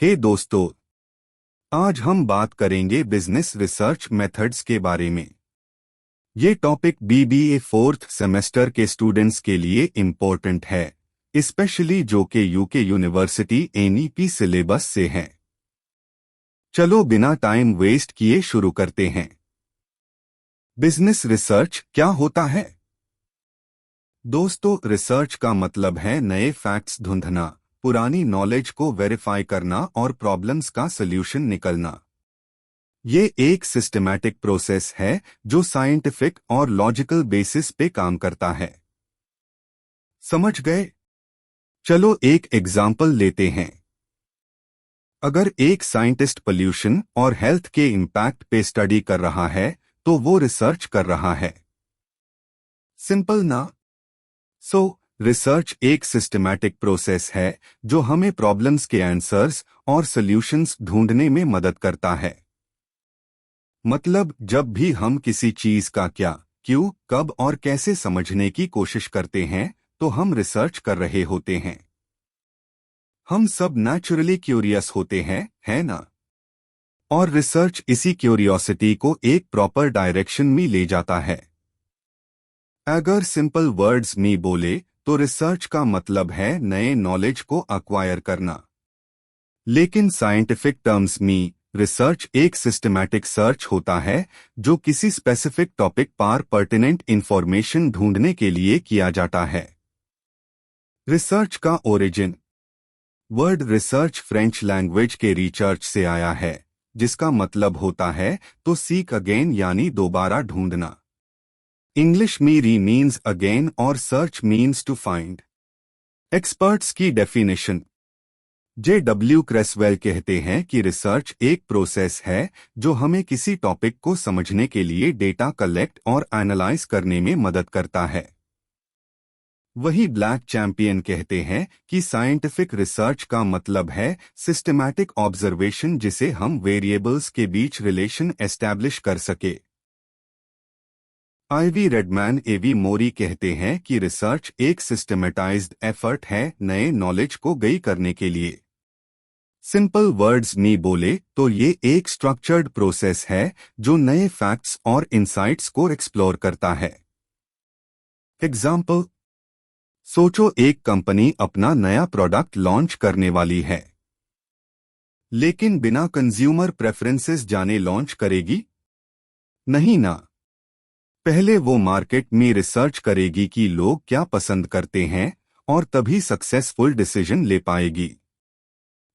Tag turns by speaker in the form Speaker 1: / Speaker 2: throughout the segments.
Speaker 1: हे दोस्तों, आज हम बात करेंगे बिजनेस रिसर्च मेथड्स के बारे में। ये टॉपिक बीबीए फोर्थ सेमेस्टर के स्टूडेंट्स के लिए इम्पोर्टेंट है, स्पेशली जो कि यूके यूनिवर्सिटी एनईपी सिलेबस से हैं। चलो बिना टाइम वेस्ट किए शुरू करते हैं। बिजनेस रिसर्च क्या होता है? दोस्तों, रिसर्च का मतलब है नए फैक्ट्स ढूंढना, पुरानी नॉलेज को वेरीफाई करना और प्रॉब्लम्स का सल्यूशन निकलना। ये एक सिस्टमैटिक प्रोसेस है जो साइंटिफिक और लॉजिकल बेसिस पे काम करता है। समझ गए? चलो एक एग्जाम्पल लेते हैं। अगर एक साइंटिस्ट पोल्यूशन और हेल्थ के इम्पैक्ट पे स्टडी कर रहा है तो वो रिसर्च कर रहा है। सिंपल ना? सो रिसर्च एक सिस्टमैटिक प्रोसेस है जो हमें प्रॉब्लम्स के आंसर्स और सॉल्यूशंस ढूंढने में मदद करता है। मतलब जब भी हम किसी चीज का क्या, क्यों, कब और कैसे समझने की कोशिश करते हैं तो हम रिसर्च कर रहे होते हैं। हम सब नेचुरली क्यूरियस होते हैं, है ना? और रिसर्च इसी क्यूरियोसिटी को एक प्रॉपर डायरेक्शन में ले जाता है। अगर सिंपल वर्ड्स में बोले तो रिसर्च का मतलब है नए नॉलेज को अक्वायर करना। लेकिन साइंटिफिक टर्म्स में रिसर्च एक सिस्टमैटिक सर्च होता है जो किसी स्पेसिफिक टॉपिक पर पर्टिनेंट इंफॉर्मेशन ढूंढने के लिए किया जाता है। रिसर्च का origin. Word research French language के रिसर्च से आया है, जिसका मतलब होता है तो सीक अगेन यानी दोबारा ढूंढना। इंग्लिश में री मीन्स अगेन और search means to find. Experts की डेफिनेशन। J.W. क्रेसवेल कहते हैं कि रिसर्च एक प्रोसेस है जो हमें किसी टॉपिक को समझने के लिए डेटा कलेक्ट और एनालाइज करने में मदद करता है। वही ब्लैक चैंपियन कहते हैं कि साइंटिफिक रिसर्च का मतलब है सिस्टमैटिक ऑब्जर्वेशन जिसे हम वेरिएबल्स के बीच रिलेशन एस्टैब्लिश कर सके। आईवी रेडमैन एवी मोरी कहते हैं कि रिसर्च एक सिस्टमेटाइज्ड एफर्ट है नए नॉलेज को गई करने के लिए। सिंपल वर्ड्स में बोले तो ये एक स्ट्रक्चर्ड प्रोसेस है जो नए फैक्ट्स और इंसाइट्स को एक्सप्लोर करता है। एग्जाम्पल। सोचो एक कंपनी अपना नया प्रोडक्ट लॉन्च करने वाली है, लेकिन बिना कंज्यूमर प्रेफरेंसेस जाने लॉन्च करेगी? नहीं ना। पहले वो मार्केट में रिसर्च करेगी कि लोग क्या पसंद करते हैं और तभी सक्सेसफुल डिसीजन ले पाएगी।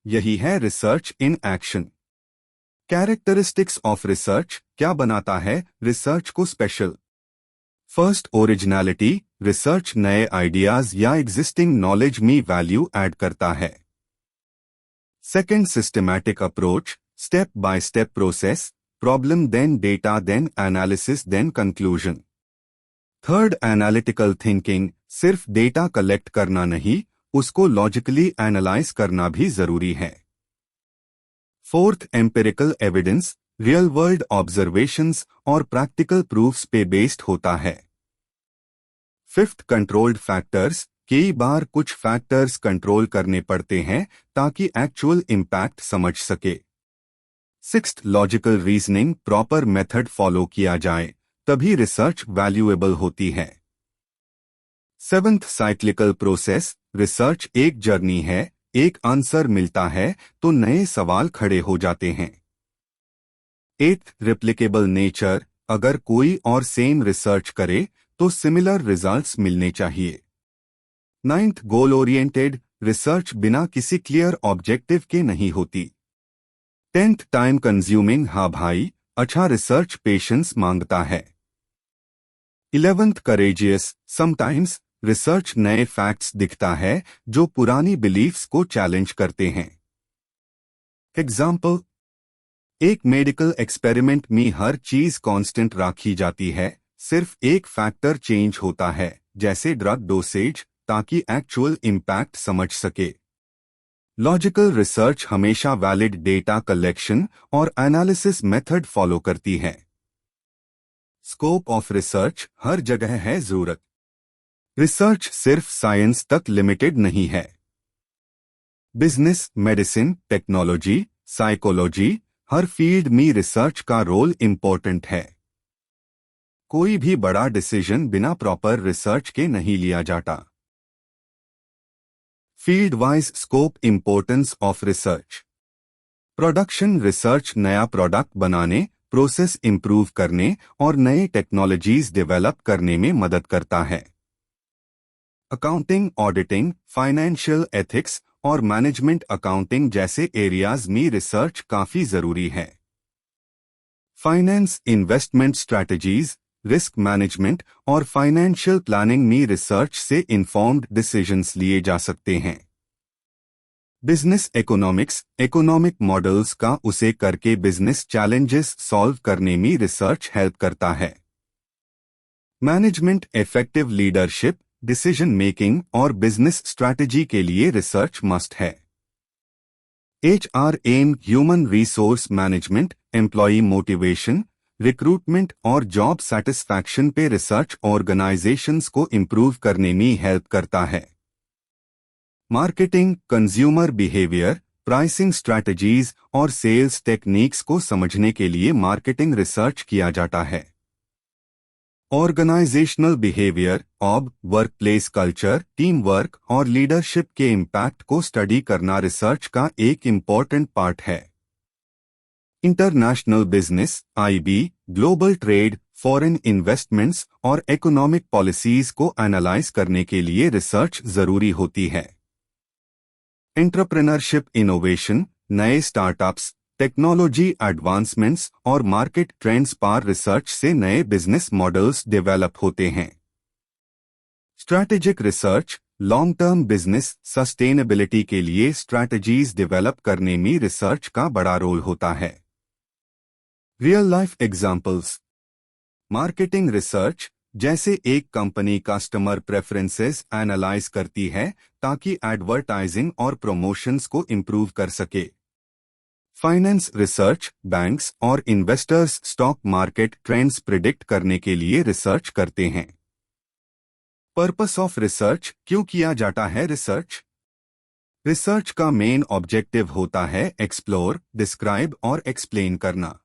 Speaker 1: यही है research in action. Characteristics of research क्या बनाता है रिसर्च को स्पेशल? First, originality. रिसर्च नए आइडियाज या एग्जिस्टिंग नॉलेज में वैल्यू ऐड करता है। Second, systematic approach. Step by step process, problem then data then analysis then conclusion. Third, analytical thinking. सिर्फ डेटा कलेक्ट करना नहीं, उसको लॉजिकली एनालाइज करना भी जरूरी है। Fourth, empirical evidence. Real world observations और प्रैक्टिकल प्रूफ्स पे बेस्ड होता है। Fifth, controlled factors. कई बार कुछ फैक्टर्स कंट्रोल करने पड़ते हैं ताकि एक्चुअल इम्पैक्ट समझ सके। Sixth, logical reasoning. Proper method follow किया जाए तभी रिसर्च वैल्यूएबल होती है। Seventh, cyclical process. रिसर्च एक जर्नी है, एक आंसर मिलता है तो नए सवाल खड़े हो जाते हैं। Eighth, replicable nature. अगर कोई और सेम रिसर्च करे तो सिमिलर रिजल्ट्स मिलने चाहिए। Ninth, goal oriented. रिसर्च बिना किसी क्लियर ऑब्जेक्टिव के नहीं होती। Tenth, time consuming. हाँ भाई, अच्छा रिसर्च पेशेंस मांगता है। Eleventh, courageous. समटाइम्स रिसर्च नए फैक्ट्स दिखता है जो पुरानी बिलीफ्स को चैलेंज करते हैं। एग्जाम्पल। एक मेडिकल एक्सपेरिमेंट में हर चीज कांस्टेंट रखी जाती है, सिर्फ एक फैक्टर चेंज होता है, जैसे ड्रग डोसेज, ताकि एक्चुअल इम्पैक्ट समझ सके। लॉजिकल रिसर्च हमेशा वैलिड डेटा कलेक्शन और एनालिसिस मेथड फॉलो करती है। Scope of research. हर जगह है जरूरत। रिसर्च सिर्फ साइंस तक लिमिटेड नहीं है। बिजनेस, मेडिसिन, टेक्नोलॉजी, साइकोलॉजी, हर फील्ड में रिसर्च का रोल इम्पोर्टेंट है। कोई भी बड़ा डिसीजन बिना प्रॉपर रिसर्च के नहीं लिया जाता। Field wise scope importance of research. Production research नया प्रोडक्ट बनाने, प्रोसेस इंप्रूव करने और नए टेक्नोलॉजीज डेवलप करने में मदद करता है। अकाउंटिंग, ऑडिटिंग, फाइनेंशियल एथिक्स और मैनेजमेंट अकाउंटिंग जैसे एरियाज में रिसर्च काफी जरूरी है। Finance, investment strategies, risk management और फाइनेंशियल प्लानिंग में रिसर्च से इन्फॉर्म्ड डिसीजंस लिए जा सकते हैं। बिजनेस इकोनॉमिक्स, इकोनॉमिक मॉडल्स का उसे करके बिजनेस चैलेंजेस सॉल्व करने में रिसर्च हेल्प करता है। Management, effective leadership, decision making और बिजनेस स्ट्रैटेजी के लिए रिसर्च मस्ट है। HR M human resource management, employee motivation, recruitment और जॉब सेटिस्फैक्शन पे रिसर्च ऑर्गेनाइजेशंस को इम्प्रूव करने में हेल्प करता है। Marketing, consumer behaviour, pricing strategies और सेल्स टेक्निक्स को समझने के लिए मार्केटिंग रिसर्च किया जाता है। Organisational behaviour, OB, workplace culture, team work और लीडरशिप के इम्पैक्ट को स्टडी करना रिसर्च का एक इम्पॉर्टेंट पार्ट है। International business, IB, global trade, foreign investments और इकोनॉमिक पॉलिसीज को एनालाइज करने के लिए रिसर्च जरूरी होती है। एंटरप्रेन्योरशिप, इनोवेशन, नए स्टार्टअप्स, टेक्नोलॉजी एडवांसमेंट्स और मार्केट ट्रेंड्स पर रिसर्च से नए बिजनेस मॉडल्स डेवलप होते हैं। Strategic research, long term business sustainability के लिए स्ट्रैटेजीज डेवलप करने में रिसर्च का बड़ा रोल होता है। Real life examples. Marketing research, जैसे एक कंपनी कस्टमर प्रेफरेंसेस एनालाइज करती है ताकि एडवर्टाइजिंग और प्रमोशंस को इंप्रूव कर सके। फाइनेंस रिसर्च, बैंक्स और investors stock market trends predict करने के लिए रिसर्च करते हैं। पर्पस ऑफ रिसर्च, क्यों किया जाता है रिसर्च? रिसर्च का मेन ऑब्जेक्टिव होता है एक्सप्लोर, डिस्क्राइब और एक्सप्लेन करना।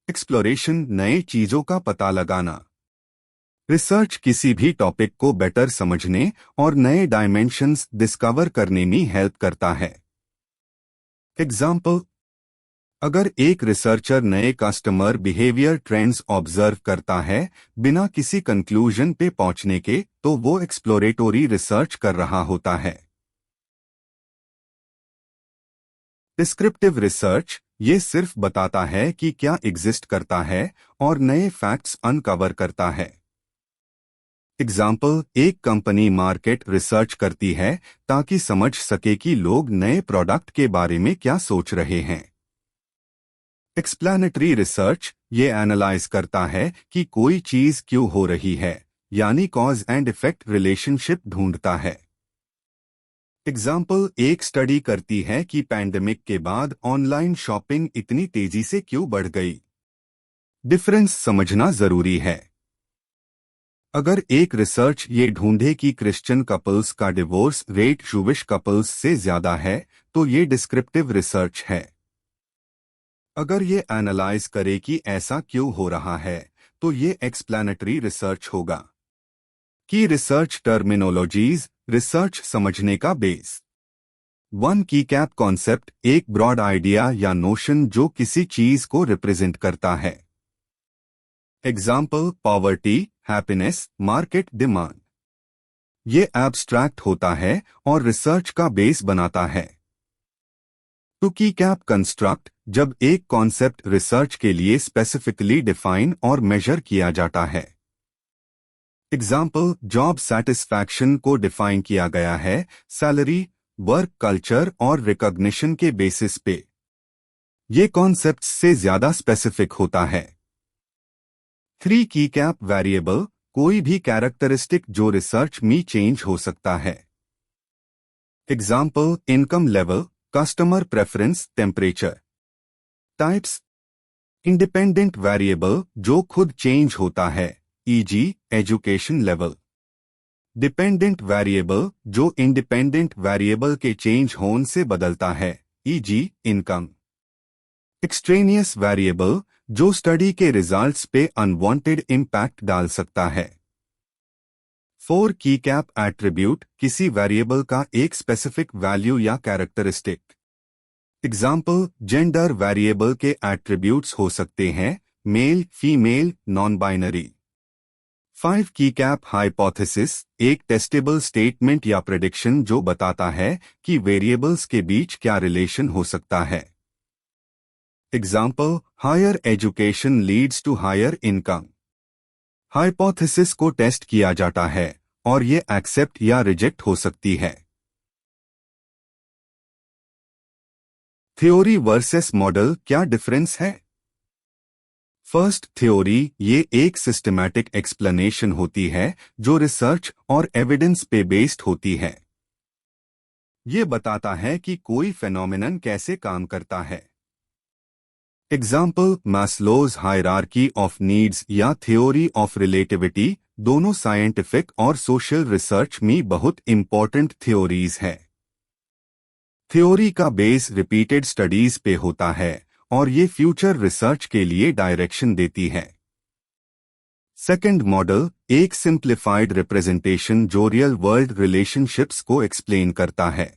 Speaker 1: एक्सप्लोरेशन, नए चीजों का पता लगाना। रिसर्च किसी भी टॉपिक को बेटर समझने और नए डायमेंशंस डिस्कवर करने में हेल्प करता है। एग्जाम्पल, अगर एक रिसर्चर नए कस्टमर बिहेवियर ट्रेंड्स ऑब्जर्व करता है बिना किसी कंक्लूजन पे पहुंचने के, तो वो एक्सप्लोरेटोरी रिसर्च कर रहा होता है। डिस्क्रिप्टिव रिसर्च, ये सिर्फ बताता है कि क्या एग्जिस्ट करता है और नए फैक्ट्स अनकवर करता है। एग्जाम्पल, एक कंपनी मार्केट रिसर्च करती है ताकि समझ सके कि लोग नए प्रोडक्ट के बारे में क्या सोच रहे हैं। एक्सप्लेनेटरी रिसर्च, ये एनालाइज करता है कि कोई चीज क्यों हो रही है, यानी कॉज एंड इफेक्ट रिलेशनशिप ढूंढता है। एग्जाम्पल, एक स्टडी करती है कि पैंडेमिक के बाद ऑनलाइन शॉपिंग इतनी तेजी से क्यों बढ़ गई। डिफरेंस समझना जरूरी है। अगर एक रिसर्च ये ढूंढे कि क्रिश्चियन कपल्स का डिवोर्स रेट जूविश कपल्स से ज्यादा है, तो ये डिस्क्रिप्टिव रिसर्च है। अगर ये एनालाइज करे कि ऐसा क्यों हो रहा है, तो ये एक्सप्लेनेटरी रिसर्च होगा। की रिसर्च टर्मिनोलॉजीज, रिसर्च समझने का बेस। 1 की कैप कॉन्सेप्ट, एक ब्रॉड आइडिया या नोशन जो किसी चीज को रिप्रेजेंट करता है। Example, poverty, happiness, market demand. ये एब्स्ट्रैक्ट होता है और रिसर्च का बेस बनाता है। 2 की कैप कंस्ट्रक्ट, जब एक कॉन्सेप्ट रिसर्च के लिए स्पेसिफिकली डिफाइन और मेजर किया जाता है। एग्जाम्पल, जॉब सेटिस्फैक्शन को डिफाइन किया गया है सैलरी, वर्क कल्चर और रिकॉग्निशन के बेसिस पे। ये कॉन्सेप्ट्स से ज्यादा स्पेसिफिक होता है। 3 की कैप वेरिएबल, कोई भी कैरेक्टरिस्टिक जो रिसर्च में चेंज हो सकता है। Example, income level, customer preference, temperature. Types, independent variable जो खुद चेंज होता है, e.g. Education level. Dependent variable जो इंडिपेंडेंट वेरिएबल के चेंज होने से बदलता है, e.g. इनकम। एक्सट्रेनियस वेरिएबल जो स्टडी के रिजल्ट्स पे अनवांटेड इम्पैक्ट डाल सकता है। 4 की कैप एट्रीब्यूट किसी वेरिएबल का एक स्पेसिफिक वैल्यू या कैरेक्टरिस्टिक। एग्जाम्पल, जेंडर वेरिएबल के एट्रीब्यूट्स हो सकते हैं मेल, फीमेल, नॉन बाइनरी। 5 की कैप हाइपोथेसिस एक टेस्टेबल स्टेटमेंट या प्रेडिक्शन जो बताता है कि वेरिएबल्स के बीच क्या रिलेशन हो सकता है। Example, higher education leads to higher income. Hypothesis को टेस्ट किया जाता है और ये एक्सेप्ट या रिजेक्ट हो सकती है। थ्योरी वर्सेस मॉडल, क्या डिफरेंस है? फर्स्ट, थ्योरी ये एक सिस्टमैटिक एक्सप्लेनेशन होती है जो रिसर्च और एविडेंस पे बेस्ड होती है। ये बताता है कि कोई फेनोमेनन कैसे काम करता है। Example, Maslow's hierarchy of needs या थ्योरी ऑफ रिलेटिविटी दोनों साइंटिफिक और सोशल रिसर्च में बहुत इंपॉर्टेंट थ्योरीज है। थ्योरी का बेस रिपीटेड स्टडीज पे होता है और ये फ्यूचर रिसर्च के लिए डायरेक्शन देती है। सेकंड, मॉडल एक सिंप्लीफाइड रिप्रेजेंटेशन जो रियल वर्ल्ड रिलेशनशिप्स को एक्सप्लेन करता है।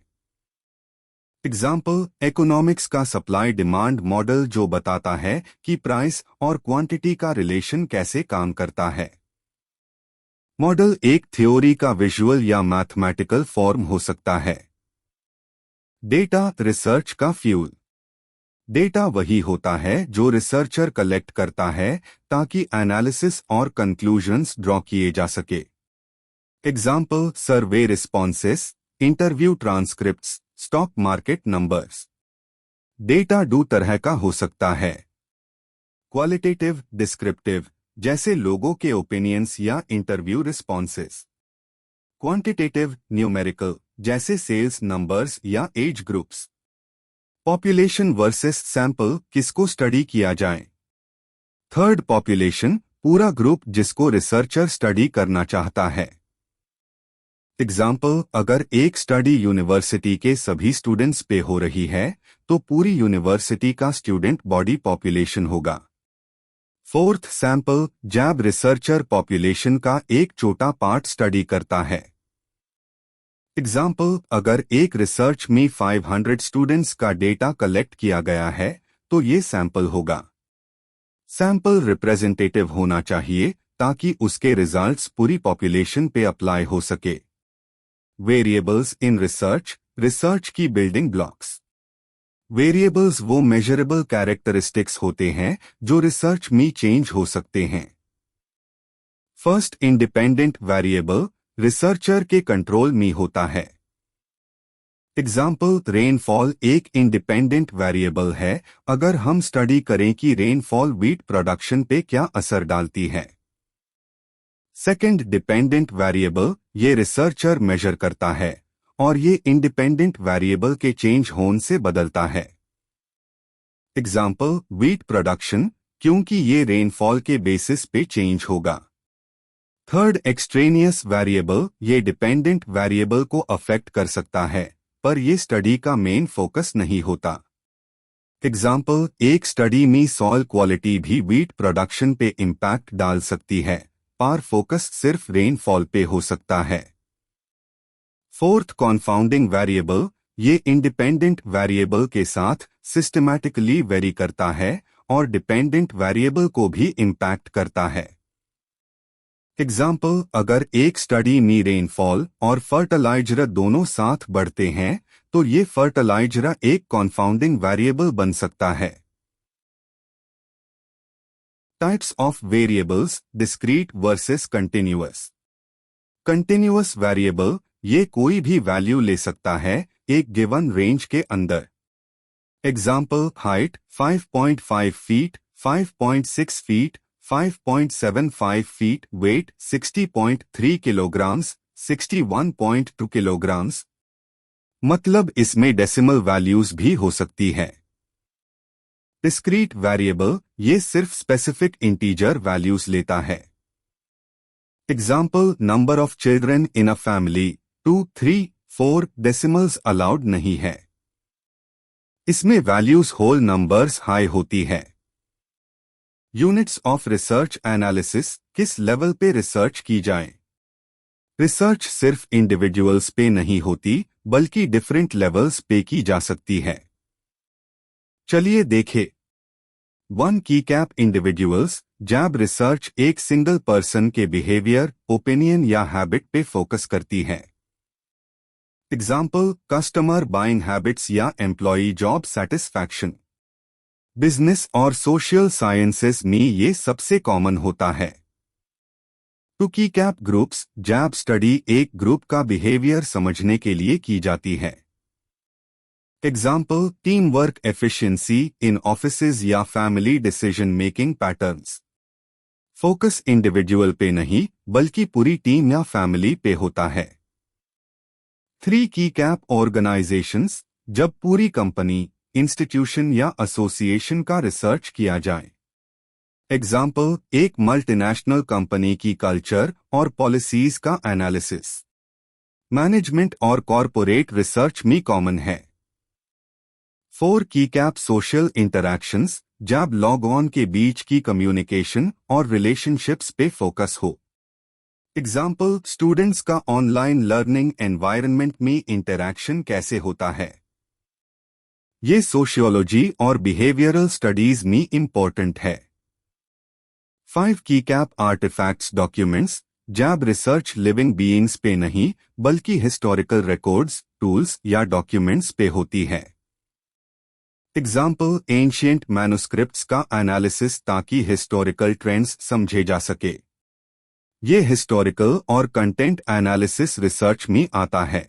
Speaker 1: एग्जाम्पल, इकोनॉमिक्स का सप्लाई डिमांड मॉडल जो बताता है कि प्राइस और क्वांटिटी का रिलेशन कैसे काम करता है। मॉडल एक थ्योरी का विजुअल या मैथमेटिकल फॉर्म हो सकता है। डेटा रिसर्च का फ्यूल। डेटा वही होता है जो रिसर्चर कलेक्ट करता है ताकि एनालिसिस और कंक्लूजन्स ड्रॉ किए जा सके। Example, survey responses, interview transcripts, stock market numbers. Data दो तरह का हो सकता है, क्वालिटेटिव, डिस्क्रिप्टिव जैसे लोगों के ओपिनियंस या इंटरव्यू रिस्पॉन्सेस। क्वांटिटेटिव, न्यूमेरिकल जैसे सेल्स नंबर्स या age groups. Population versus sample, किसको स्टडी किया जाए? थर्ड, पॉपुलेशन पूरा ग्रुप जिसको रिसर्चर स्टडी करना चाहता है। एग्जाम्पल, अगर एक स्टडी यूनिवर्सिटी के सभी स्टूडेंट्स पे हो रही है तो पूरी यूनिवर्सिटी का स्टूडेंट बॉडी पॉपुलेशन होगा। फोर्थ, सैंपल जैब रिसर्चर पॉपुलेशन का एक छोटा पार्ट स्टडी करता है। एग्जाम्पल, अगर एक रिसर्च में 500 स्टूडेंट्स का डेटा कलेक्ट किया गया है तो ये सैंपल होगा। सैंपल रिप्रेजेंटेटिव होना चाहिए ताकि उसके रिजल्ट्स पूरी पॉपुलेशन पे अप्लाई हो सके। वेरिएबल्स इन रिसर्च, रिसर्च की बिल्डिंग ब्लॉक्स। वेरिएबल्स वो मेजरेबल कैरेक्टरिस्टिक्स होते हैं जो रिसर्च में चेंज हो सकते हैं। फर्स्ट, इंडिपेंडेंट वेरिएबल रिसर्चर के कंट्रोल में होता है। एग्जाम्पल, रेनफॉल एक इंडिपेंडेंट वेरिएबल है अगर हम स्टडी करें कि रेनफॉल व्हीट प्रोडक्शन पे क्या असर डालती है। सेकंड, डिपेंडेंट वेरिएबल ये रिसर्चर मेजर करता है और ये इंडिपेंडेंट वेरिएबल के चेंज होने से बदलता है। एग्जाम्पल, व्हीट प्रोडक्शन क्योंकि ये रेनफॉल के बेसिस पे चेंज होगा। थर्ड, एक्सट्रेनियस वेरिएबल ये डिपेंडेंट वेरिएबल को अफेक्ट कर सकता है पर ये स्टडी का मेन फोकस नहीं होता। एग्जाम्पल, एक स्टडी में सॉइल क्वालिटी भी व्हीट प्रोडक्शन पे इम्पैक्ट डाल सकती है पर फोकस सिर्फ रेनफॉल पे हो सकता है। फोर्थ, कॉन्फाउंडिंग वेरिएबल ये इंडिपेंडेंट वेरिएबल के साथ सिस्टमैटिकली वेरी करता है और डिपेंडेंट वेरिएबल को भी इम्पैक्ट करता है। एग्जाम्पल, अगर एक स्टडी में रेनफॉल और फर्टिलाइजर दोनों साथ बढ़ते हैं तो ये फर्टिलाइजर एक कॉन्फाउंडिंग वेरिएबल बन सकता है। Types of variables, discrete versus continuous. Continuous variable ये कोई भी वैल्यू ले सकता है एक गिवन रेंज के अंदर। Example, height 5.5 feet, 5.6 feet, 5.75 feet, weight 60.3 kilograms, 61.2 kilograms. मतलब इसमें डेसिमल वैल्यूज भी हो सकती है। डिस्क्रीट वेरिएबल ये सिर्फ स्पेसिफिक इंटीजर वैल्यूज लेता है। Example, number of children in a family 2, 3, 4 decimals allowed नहीं है। इसमें वैल्यूज होल नंबर्स हाई होती है। यूनिट्स ऑफ रिसर्च एनालिसिस, किस लेवल पे रिसर्च की जाए। रिसर्च सिर्फ इंडिविजुअल्स पे नहीं होती बल्कि डिफरेंट लेवल्स पे की जा सकती है। चलिए देखें। 1 की कैप इंडिविजुअल्स, जैब रिसर्च एक सिंगल पर्सन के बिहेवियर, ओपिनियन या हैबिट पे फोकस करती है। एग्जाम्पल, कस्टमर बाइंग हैबिट्स या एम्प्लॉई जॉब सेटिस्फैक्शन। बिजनेस और सोशल साइंसेस में ये सबसे कॉमन होता है। 2 की कैप ग्रुप्स, जैब स्टडी एक ग्रुप का बिहेवियर समझने के लिए की जाती है। एग्जाम्पल, टीम वर्क एफिशिएंसी इन ऑफिसेज या family decision making patterns. Focus individual पे नहीं बल्कि पूरी टीम या फैमिली पे होता है। 3 की कैप ऑर्गेनाइजेशंस, जब पूरी कंपनी, इंस्टीट्यूशन या एसोसिएशन का रिसर्च किया जाए। एग्जाम्पल, एक मल्टीनेशनल कंपनी की कल्चर और पॉलिसीज का एनालिसिस। मैनेजमेंट और कॉरपोरेट रिसर्च में कॉमन है। 4 की कैप सोशल इंटरैक्शंस, जब लॉग ऑन के बीच की कम्युनिकेशन और रिलेशनशिप्स पे फोकस हो। एग्जाम्पल, स्टूडेंट्स का ऑनलाइन लर्निंग एनवायरनमेंट में इंटरैक्शन कैसे होता है। ये सोशियोलॉजी और बिहेवियरल स्टडीज में इंपॉर्टेंट है। 5 की कैप आर्टिफैक्ट्स डॉक्यूमेंट्स, जब रिसर्च लिविंग बीइंग्स पे नहीं बल्कि हिस्टोरिकल रिकॉर्ड्स, टूल्स या डॉक्यूमेंट्स पे होती है। एग्जाम्पल, एंशिएंट मैन्युस्क्रिप्ट्स का एनालिसिस ताकि हिस्टोरिकल ट्रेंड्स समझे जा सके। ये हिस्टोरिकल और कंटेंट एनालिसिस रिसर्च में आता है।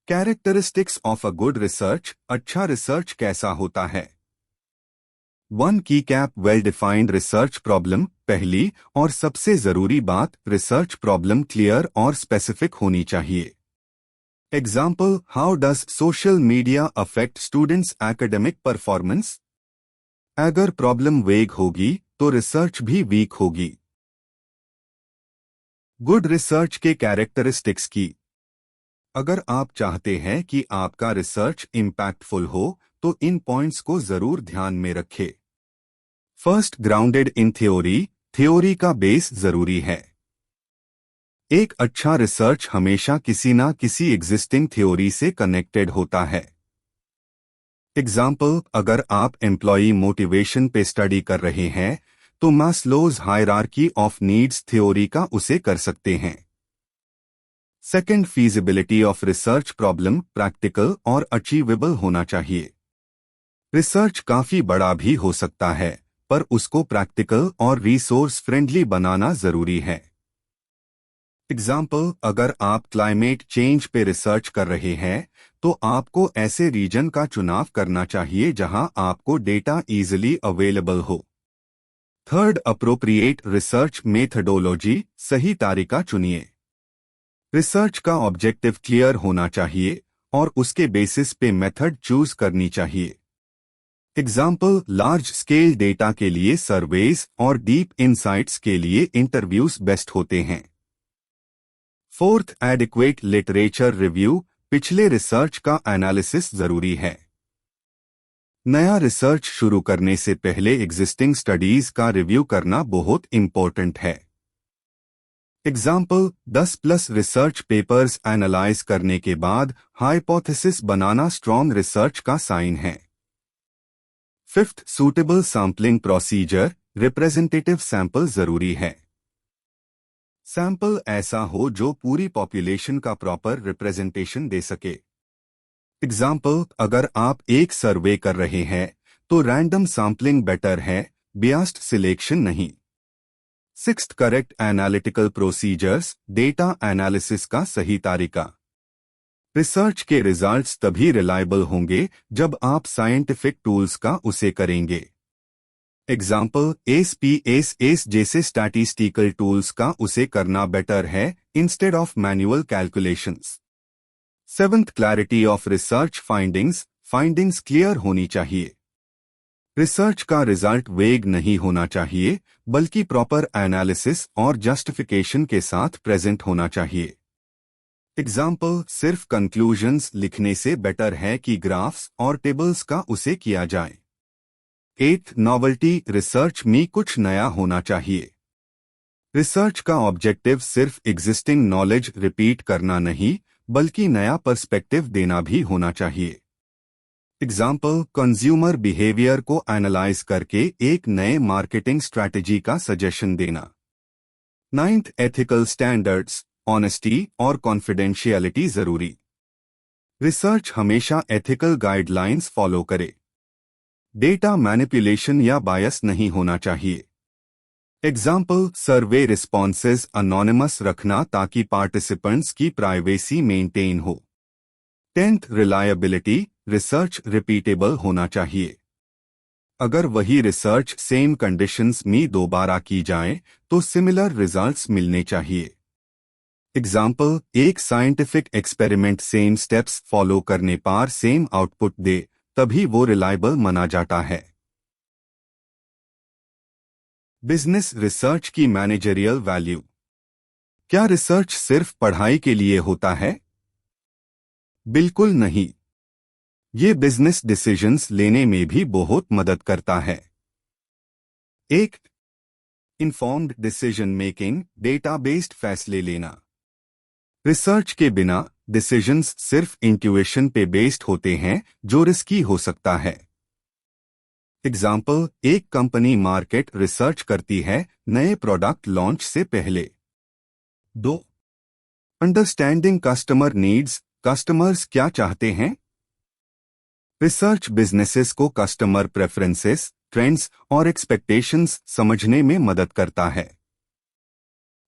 Speaker 1: Characteristics of a good research, अच्छा रिसर्च कैसा होता है। 1 key cap well defined research problem, पहली और सबसे जरूरी बात, रिसर्च प्रॉब्लम क्लियर और स्पेसिफिक होनी चाहिए। Example, how does social media affect students academic performance. अगर प्रॉब्लम वेग होगी तो रिसर्च भी वीक होगी। गुड रिसर्च के कैरेक्टरिस्टिक्स की, अगर आप चाहते हैं कि आपका रिसर्च इम्पैक्टफुल हो तो इन पॉइंट्स को जरूर ध्यान में रखें। First, grounded in theory, theory का बेस जरूरी है। एक अच्छा रिसर्च हमेशा किसी ना किसी एग्जिस्टिंग थ्योरी से कनेक्टेड होता है। एग्जाम्पल, अगर आप एम्प्लॉई मोटिवेशन पे स्टडी कर रहे हैं तो Maslow's hierarchy of needs theory का उसे कर सकते हैं। Second, feasibility of research problem, practical और अचीवेबल होना चाहिए। रिसर्च काफी बड़ा भी हो सकता है पर उसको प्रैक्टिकल और रिसोर्स फ्रेंडली बनाना जरूरी है। एग्जाम्पल, अगर आप क्लाइमेट चेंज पे रिसर्च कर रहे हैं तो आपको ऐसे रीजन का चुनाव करना चाहिए जहां आपको डेटा इजीली अवेलेबल हो। थर्ड, अप्रोप्रिएट रिसर्च मेथडोलॉजी, सही तरीका चुनिए। रिसर्च का ऑब्जेक्टिव क्लियर होना चाहिए और उसके बेसिस पे मेथड चूज करनी चाहिए। एग्जाम्पल, लार्ज स्केल डेटा के लिए सर्वेज और डीप इंसाइट्स के लिए इंटरव्यूज बेस्ट होते हैं। फोर्थ, एडिक्वेट लिटरेचर रिव्यू, पिछले रिसर्च का एनालिसिस जरूरी है। नया रिसर्च शुरू करने से पहले एग्जिस्टिंग स्टडीज का रिव्यू करना बहुत इंपॉर्टेंट है। एग्जाम्पल, 10+ रिसर्च पेपर्स एनालाइज करने के बाद हाइपोथेसिस बनाना स्ट्रॉन्ग रिसर्च का साइन है। Fifth, suitable sampling procedure, representative sample जरूरी है। सैंपल ऐसा हो जो पूरी पॉपुलेशन का प्रॉपर रिप्रेजेंटेशन दे सके। एग्जाम्पल, अगर आप एक सर्वे कर रहे हैं तो रैंडम सैम्पलिंग बेटर है, बियास्ड सिलेक्शन नहीं। Sixth, correct analytical procedures, data analysis का सही तरीका। रिसर्च के रिजल्ट्स तभी रिलायबल होंगे जब आप साइंटिफिक टूल्स का उसे करेंगे। एग्जाम्पल, एसपीएसएस जैसे स्टैटिस्टिकल टूल्स का उसे करना बेटर है instead of manual calculations. Seventh, clarity of research findings, findings clear होनी चाहिए। रिसर्च का रिजल्ट वेग नहीं होना चाहिए, बल्कि प्रॉपर एनालिसिस और जस्टिफिकेशन के साथ प्रेजेंट होना चाहिए। एग्जाम्पल, सिर्फ कंक्लूजन्स लिखने से बेटर है कि ग्राफ्स और टेबल्स का उसे किया जाए। 8. नॉवेल्टी, रिसर्च में कुछ नया होना चाहिए। रिसर्च का ऑब्जेक्टिव सिर्फ एग्जिस्टिंग नॉलेज रिपीट करना नहीं, बल्कि नया पर्सपेक्टिव देना भी होना चाहिए। एग्जाम्पल, कंज्यूमर बिहेवियर को एनालाइज करके एक नए मार्केटिंग स्ट्रैटेजी का सजेशन देना। 9th, एथिकल स्टैंडर्ड्स, ऑनेस्टी और कॉन्फिडेंशियलिटी जरूरी। रिसर्च हमेशा एथिकल गाइडलाइंस फॉलो करे। डेटा मैनिपुलेशन या बायस नहीं होना चाहिए। एग्जाम्पल, सर्वे रिस्पॉन्सेज अनोनिमस रखना ताकि पार्टिसिपेंट्स की प्राइवेसी मेंटेन हो। 10th, रिलायबिलिटी, रिसर्च रिपीटेबल होना चाहिए। अगर वही रिसर्च सेम कंडीशंस में दोबारा की जाए तो सिमिलर रिजल्ट्स मिलने चाहिए। एग्जाम्पल, एक scientific experiment same steps follow करने पर सेम आउटपुट दे, तभी वो रिलायबल माना जाता है। बिजनेस रिसर्च की मैनेजरियल वैल्यू। क्या रिसर्च सिर्फ पढ़ाई के लिए होता है? बिल्कुल नहीं। ये बिजनेस डिसीजंस लेने में भी बहुत मदद करता है। 1. Informed decision making, data based फैसले लेना। रिसर्च के बिना डिसीजंस सिर्फ इंट्यूएशन पे बेस्ड होते हैं, जो रिस्की हो सकता है। एग्जाम्पल, एक कंपनी मार्केट रिसर्च करती है नए प्रोडक्ट लॉन्च से पहले। 2. अंडरस्टैंडिंग कस्टमर नीड्स, कस्टमर्स क्या चाहते हैं। रिसर्च बिजनेसेस को कस्टमर प्रेफरेंसेस, ट्रेंड्स और एक्सपेक्टेशंस समझने में मदद करता है।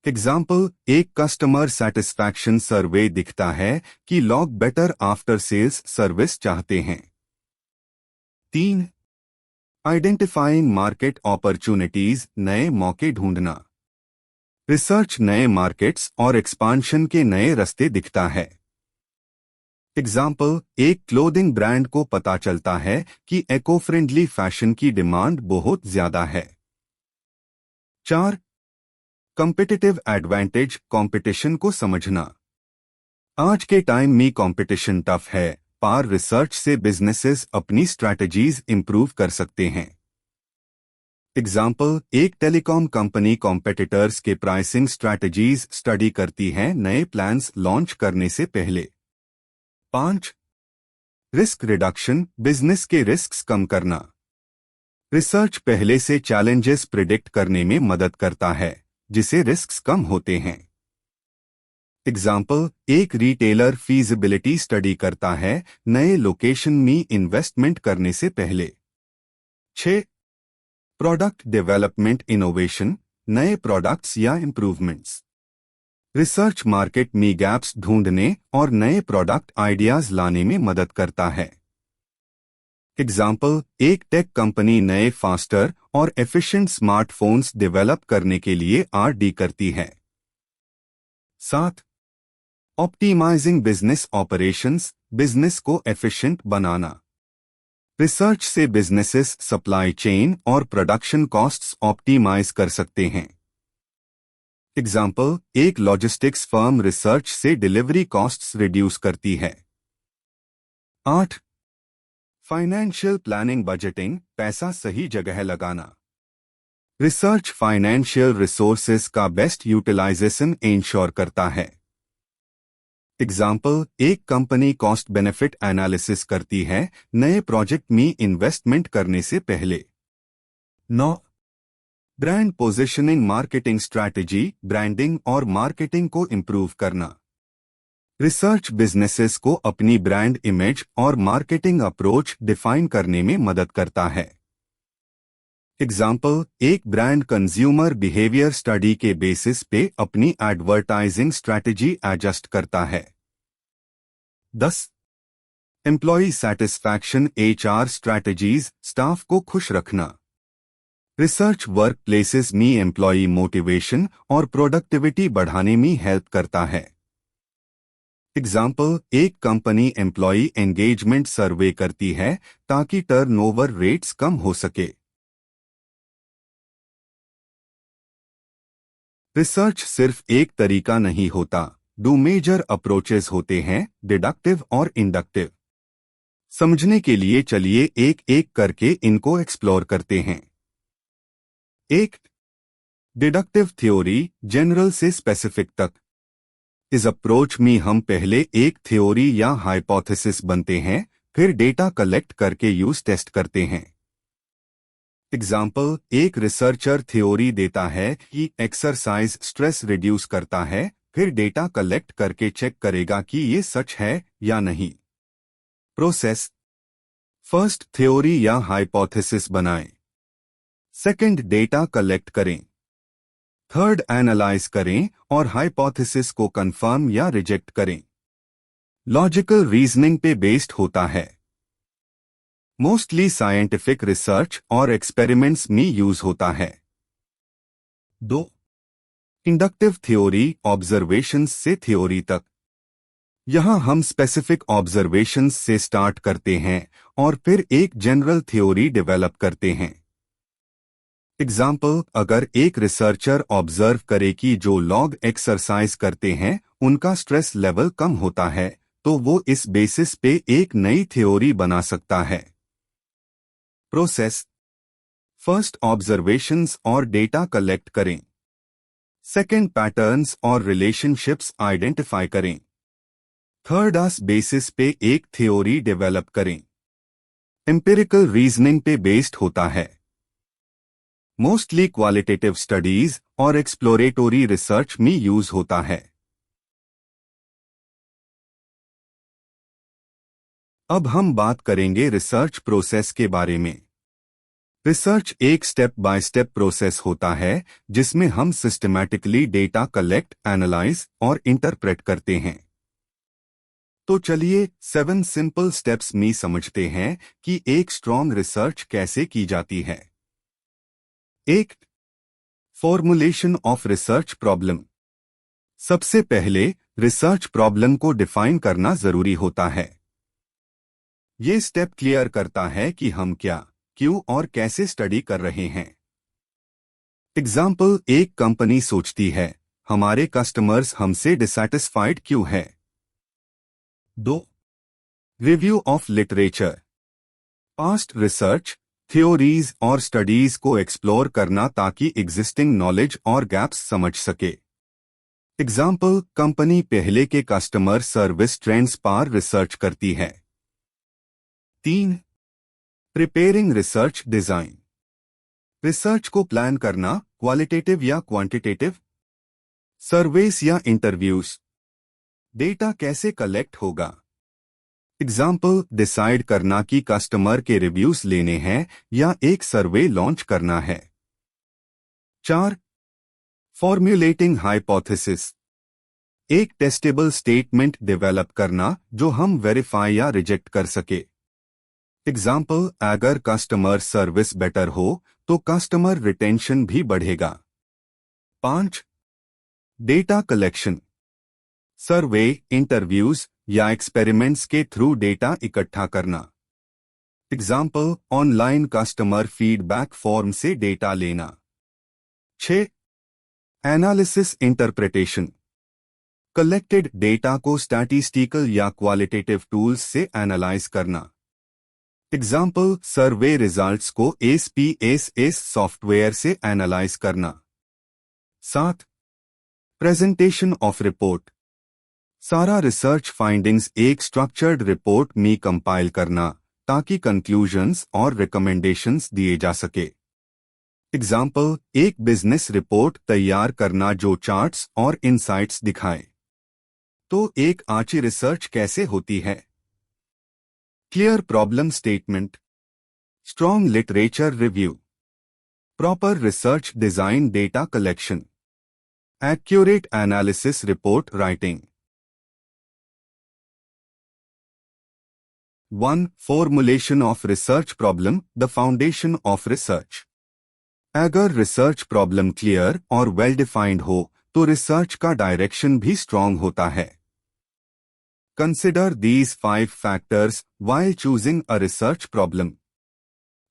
Speaker 1: एग्जाम्पल, एक कस्टमर सेटिस्फैक्शन सर्वे दिखता है कि लोग बेटर आफ्टर सेल्स सर्विस चाहते हैं। 3. आइडेंटिफाइंग मार्केट अपॉर्चुनिटीज, नए मौके ढूंढना। रिसर्च नए मार्केट्स और एक्सपांशन के नए रास्ते दिखता है। एग्जाम्पल, एक क्लोथिंग ब्रांड को पता चलता है कि इको फ्रेंडली फैशन की डिमांड बहुत ज्यादा है। 4. कॉम्पिटिटिव एडवांटेज, कंपटीशन को समझना। आज के टाइम में कंपटीशन टफ है, पर रिसर्च से बिजनेसेस अपनी स्ट्रैटेजीज इंप्रूव कर सकते हैं। एग्जाम्पल, एक टेलीकॉम कंपनी कॉम्पिटिटर्स के प्राइसिंग स्ट्रैटेजीज स्टडी करती है नए प्लान्स लॉन्च करने से पहले। 5. रिस्क रिडक्शन, बिजनेस के रिस्क्स कम करना। रिसर्च पहले से चैलेंजेस प्रिडिक्ट करने में मदद करता है, जिसे रिस्क्स कम होते हैं। एग्जाम्पल, एक रिटेलर फीजिबिलिटी स्टडी करता है नए लोकेशन में इन्वेस्टमेंट करने से पहले। 6. प्रोडक्ट डेवलपमेंट इनोवेशन, नए प्रोडक्ट्स या इंप्रूवमेंट्स। रिसर्च मार्केट में गैप्स ढूंढने और नए प्रोडक्ट आइडियाज लाने में मदद करता है। एग्जाम्पल, एक टेक कंपनी नए फास्टर और एफिशिएंट स्मार्टफोन्स डेवलप करने के लिए R&D करती है। 7. ऑप्टिमाइजिंग बिजनेस ऑपरेशंस, बिजनेस को एफिशिएंट बनाना। रिसर्च से बिजनेसेस सप्लाई चेन और प्रोडक्शन कॉस्ट्स ऑप्टिमाइज कर सकते हैं। एग्जाम्पल, एक लॉजिस्टिक्स फर्म रिसर्च से डिलीवरी कॉस्ट्स रिड्यूस करती है। 8. फाइनेंशियल प्लानिंग बजटिंग, पैसा सही जगह लगाना। रिसर्च फाइनेंशियल रिसोर्सेज का बेस्ट यूटिलाइजेशन इंश्योर करता है। एग्जाम्पल, एक कंपनी कॉस्ट बेनिफिट एनालिसिस करती है नए प्रोजेक्ट में इन्वेस्टमेंट करने से पहले। 9. Brand positioning, marketing strategy, branding और मार्केटिंग को इंप्रूव करना। रिसर्च बिजनेसेस को अपनी ब्रांड इमेज और मार्केटिंग अप्रोच डिफाइन करने में मदद करता है। एग्जाम्पल, एक ब्रांड कंज्यूमर बिहेवियर स्टडी के बेसिस पे अपनी एडवर्टाइजिंग स्ट्रैटेजी एडजस्ट करता है। 10. Employ satisfaction, HR strategies, staff को खुश रखना। रिसर्च वर्क प्लेसेस में एम्प्लॉई मोटिवेशन और प्रोडक्टिविटी बढ़ाने में हेल्प करता है। एग्जाम्पल, एक कंपनी एम्प्लॉई एंगेजमेंट सर्वे करती है ताकि टर्नओवर रेट्स कम हो सके। रिसर्च सिर्फ एक तरीका नहीं होता, दो मेजर अप्रोचेस होते हैं, डिडक्टिव और इंडक्टिव। समझने के लिए चलिए एक एक करके इनको एक्सप्लोर करते हैं। एक, डिडक्टिव थ्योरी, जनरल से स्पेसिफिक तक। इस अप्रोच में हम पहले एक थ्योरी या हाइपोथेसिस बनते हैं, फिर डेटा कलेक्ट करके यूज टेस्ट करते हैं। एग्जाम्पल, एक रिसर्चर थ्योरी देता है कि एक्सरसाइज स्ट्रेस रिड्यूस करता है, फिर डेटा कलेक्ट करके चेक करेगा कि ये सच है या नहीं। प्रोसेस, फर्स्ट थ्योरी या हाइपोथेसिस बनाएं। सेकंड, डेटा कलेक्ट करें। थर्ड, एनालाइज करें और हाइपोथेसिस को कंफर्म या रिजेक्ट करें। लॉजिकल रीजनिंग पे बेस्ड होता है। मोस्टली साइंटिफिक रिसर्च और एक्सपेरिमेंट्स में यूज होता है। 2, इंडक्टिव थ्योरी, ऑब्जर्वेशंस से थ्योरी तक। यहां हम स्पेसिफिक ऑब्जर्वेशंस से स्टार्ट करते हैं और फिर एक जनरल थ्योरी डेवलप करते हैं। एग्जाम्पल, अगर एक रिसर्चर ऑब्जर्व करे कि जो लोग एक्सरसाइज करते हैं उनका स्ट्रेस लेवल कम होता है, तो वो इस बेसिस पे एक नई थ्योरी बना सकता है। प्रोसेस, फर्स्ट ऑब्जर्वेशंस और डेटा कलेक्ट करें। सेकंड, पैटर्न्स और रिलेशनशिप्स आइडेंटिफाई करें। थर्ड, आस बेसिस पे एक थ्योरी डेवलप करें। एम्पिरिकल रीजनिंग पे बेस्ड होता है। मोस्टली क्वालिटेटिव स्टडीज और एक्सप्लोरेटोरी रिसर्च में यूज होता है। अब हम बात करेंगे रिसर्च प्रोसेस के बारे में। रिसर्च एक स्टेप बाय स्टेप प्रोसेस होता है जिसमें हम सिस्टमैटिकली डेटा कलेक्ट, एनालाइज और इंटरप्रेट करते हैं। तो चलिए 7 सिंपल स्टेप्स में समझते हैं कि एक स्ट्रॉन्ग रिसर्च कैसे की जाती है। 1, फॉर्मुलेशन ऑफ रिसर्च प्रॉब्लम। सबसे पहले रिसर्च प्रॉब्लम को डिफाइन करना जरूरी होता है। ये स्टेप क्लियर करता है कि हम क्या, क्यों और कैसे स्टडी कर रहे हैं। एग्जाम्पल, एक कंपनी सोचती है हमारे कस्टमर्स हमसे डिसैटिस्फाइड क्यों है। 2, review of literature. Past research, theories और स्टडीज को एक्सप्लोर करना ताकि एग्जिस्टिंग नॉलेज और गैप्स समझ सके। एग्जाम्पल, कंपनी पहले के कस्टमर सर्विस ट्रेंड्स पर रिसर्च करती है। 3, प्रिपेयरिंग रिसर्च डिजाइन। रिसर्च को प्लान करना, क्वालिटेटिव या क्वांटिटेटिव, सर्वेस या इंटरव्यूज, डेटा कैसे कलेक्ट होगा। एग्जाम्पल, डिसाइड करना कि कस्टमर के रिव्यूज लेने हैं या एक सर्वे लॉन्च करना है। 4, फॉर्म्युलेटिंग हाइपोथेसिस। एक टेस्टेबल स्टेटमेंट डेवलप करना जो हम वेरीफाई या रिजेक्ट कर सके। एग्जाम्पल, अगर कस्टमर सर्विस बेटर हो तो कस्टमर रिटेंशन भी बढ़ेगा। 5, डेटा कलेक्शन। सर्वे, इंटरव्यूज या एक्सपेरिमेंट्स के थ्रू डेटा इकट्ठा करना। Example, online customer feedback form से डेटा लेना। 6, एनालिसिस इंटरप्रिटेशन। कलेक्टेड डेटा को स्टैटिस्टिकल या क्वालिटेटिव टूल्स से एनालाइज करना। एग्जाम्पल, सर्वे रिजल्ट्स को एसपीएसएस सॉफ्टवेयर से एनालाइज करना। 7, प्रेजेंटेशन ऑफ रिपोर्ट। सारा रिसर्च फाइंडिंग्स एक स्ट्रक्चर्ड रिपोर्ट में कंपाइल करना ताकि कंक्लूजन्स और रिकमेंडेशंस दिए जा सके। एग्जाम्पल, एक बिजनेस रिपोर्ट तैयार करना जो चार्ट्स और इनसाइट्स दिखाए। तो एक अच्छी रिसर्च कैसे होती है? Clear problem statement, strong literature review, proper research design, data collection, accurate analysis report writing. 1, formulation of research problem, the foundation of research. अगर रिसर्च प्रॉब्लम क्लियर और वेल डिफाइंड हो तो रिसर्च का डायरेक्शन भी strong होता है। Consider these 5 factors while choosing a research problem.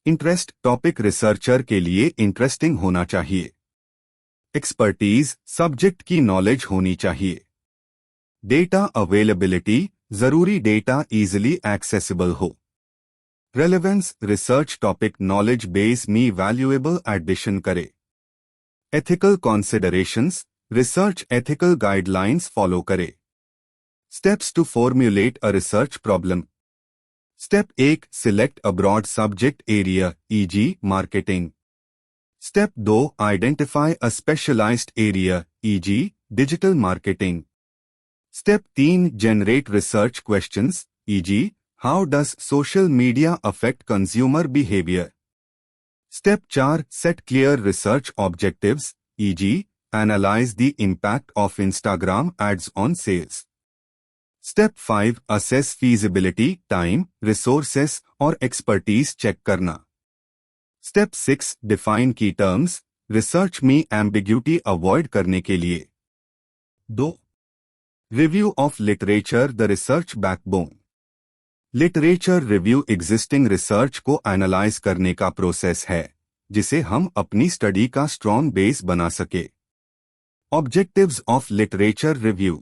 Speaker 1: Interest, topic researcher के लिए इंटरेस्टिंग होना चाहिए। एक्सपर्टीज, सब्जेक्ट की नॉलेज होनी चाहिए। डेटा अवेलेबिलिटी, जरूरी डेटा इजीली एक्सेसिबल हो। Relevance, research topic knowledge base में वैल्यूएबल एडिशन करे। Ethical considerations, research ethical guidelines follow करे। Steps to formulate a research problem. Step 1, select a broad subject area, e.g. marketing. Step 2, identify a specialized area, e.g. digital marketing. Step 3, generate research questions, e.g. how does social media affect consumer behavior? Step 4, set clear research objectives, e.g. analyze the impact of Instagram ads on sales. Step 5, assess feasibility, time, resources और expertise check करना। Step 6, define key terms, research में ambiguity avoid करने के लिए। 2. Review of literature, the research backbone. Literature review existing research को analyze करने का process है, जिसे हम अपनी स्टडी का strong base बना सके। Objectives of literature review.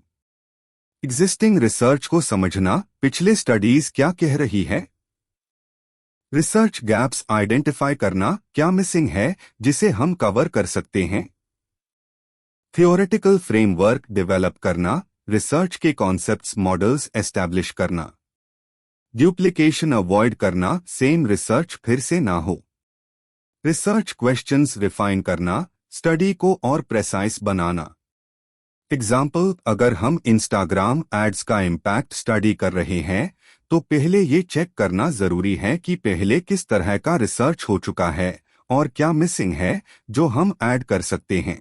Speaker 1: Existing research को समझना, पिछले स्टडीज क्या कह रही है। रिसर्च गैप्स आइडेंटिफाई करना, क्या मिसिंग है जिसे हम कवर कर सकते हैं। थियोरेटिकल फ्रेमवर्क डेवलप करना, रिसर्च के कॉन्सेप्ट्स मॉडल्स एस्टैब्लिश करना। ड्यूप्लिकेशन अवॉइड करना, सेम रिसर्च फिर से ना हो। रिसर्च क्वेश्चंस रिफाइन करना, स्टडी को और प्रेसाइज बनाना। एग्जाम्पल, अगर हम इंस्टाग्राम एड्स का इम्पैक्ट स्टडी कर रहे हैं तो पहले ये चेक करना जरूरी है कि पहले किस तरह का रिसर्च हो चुका है और क्या मिसिंग है जो हम ऐड कर सकते हैं।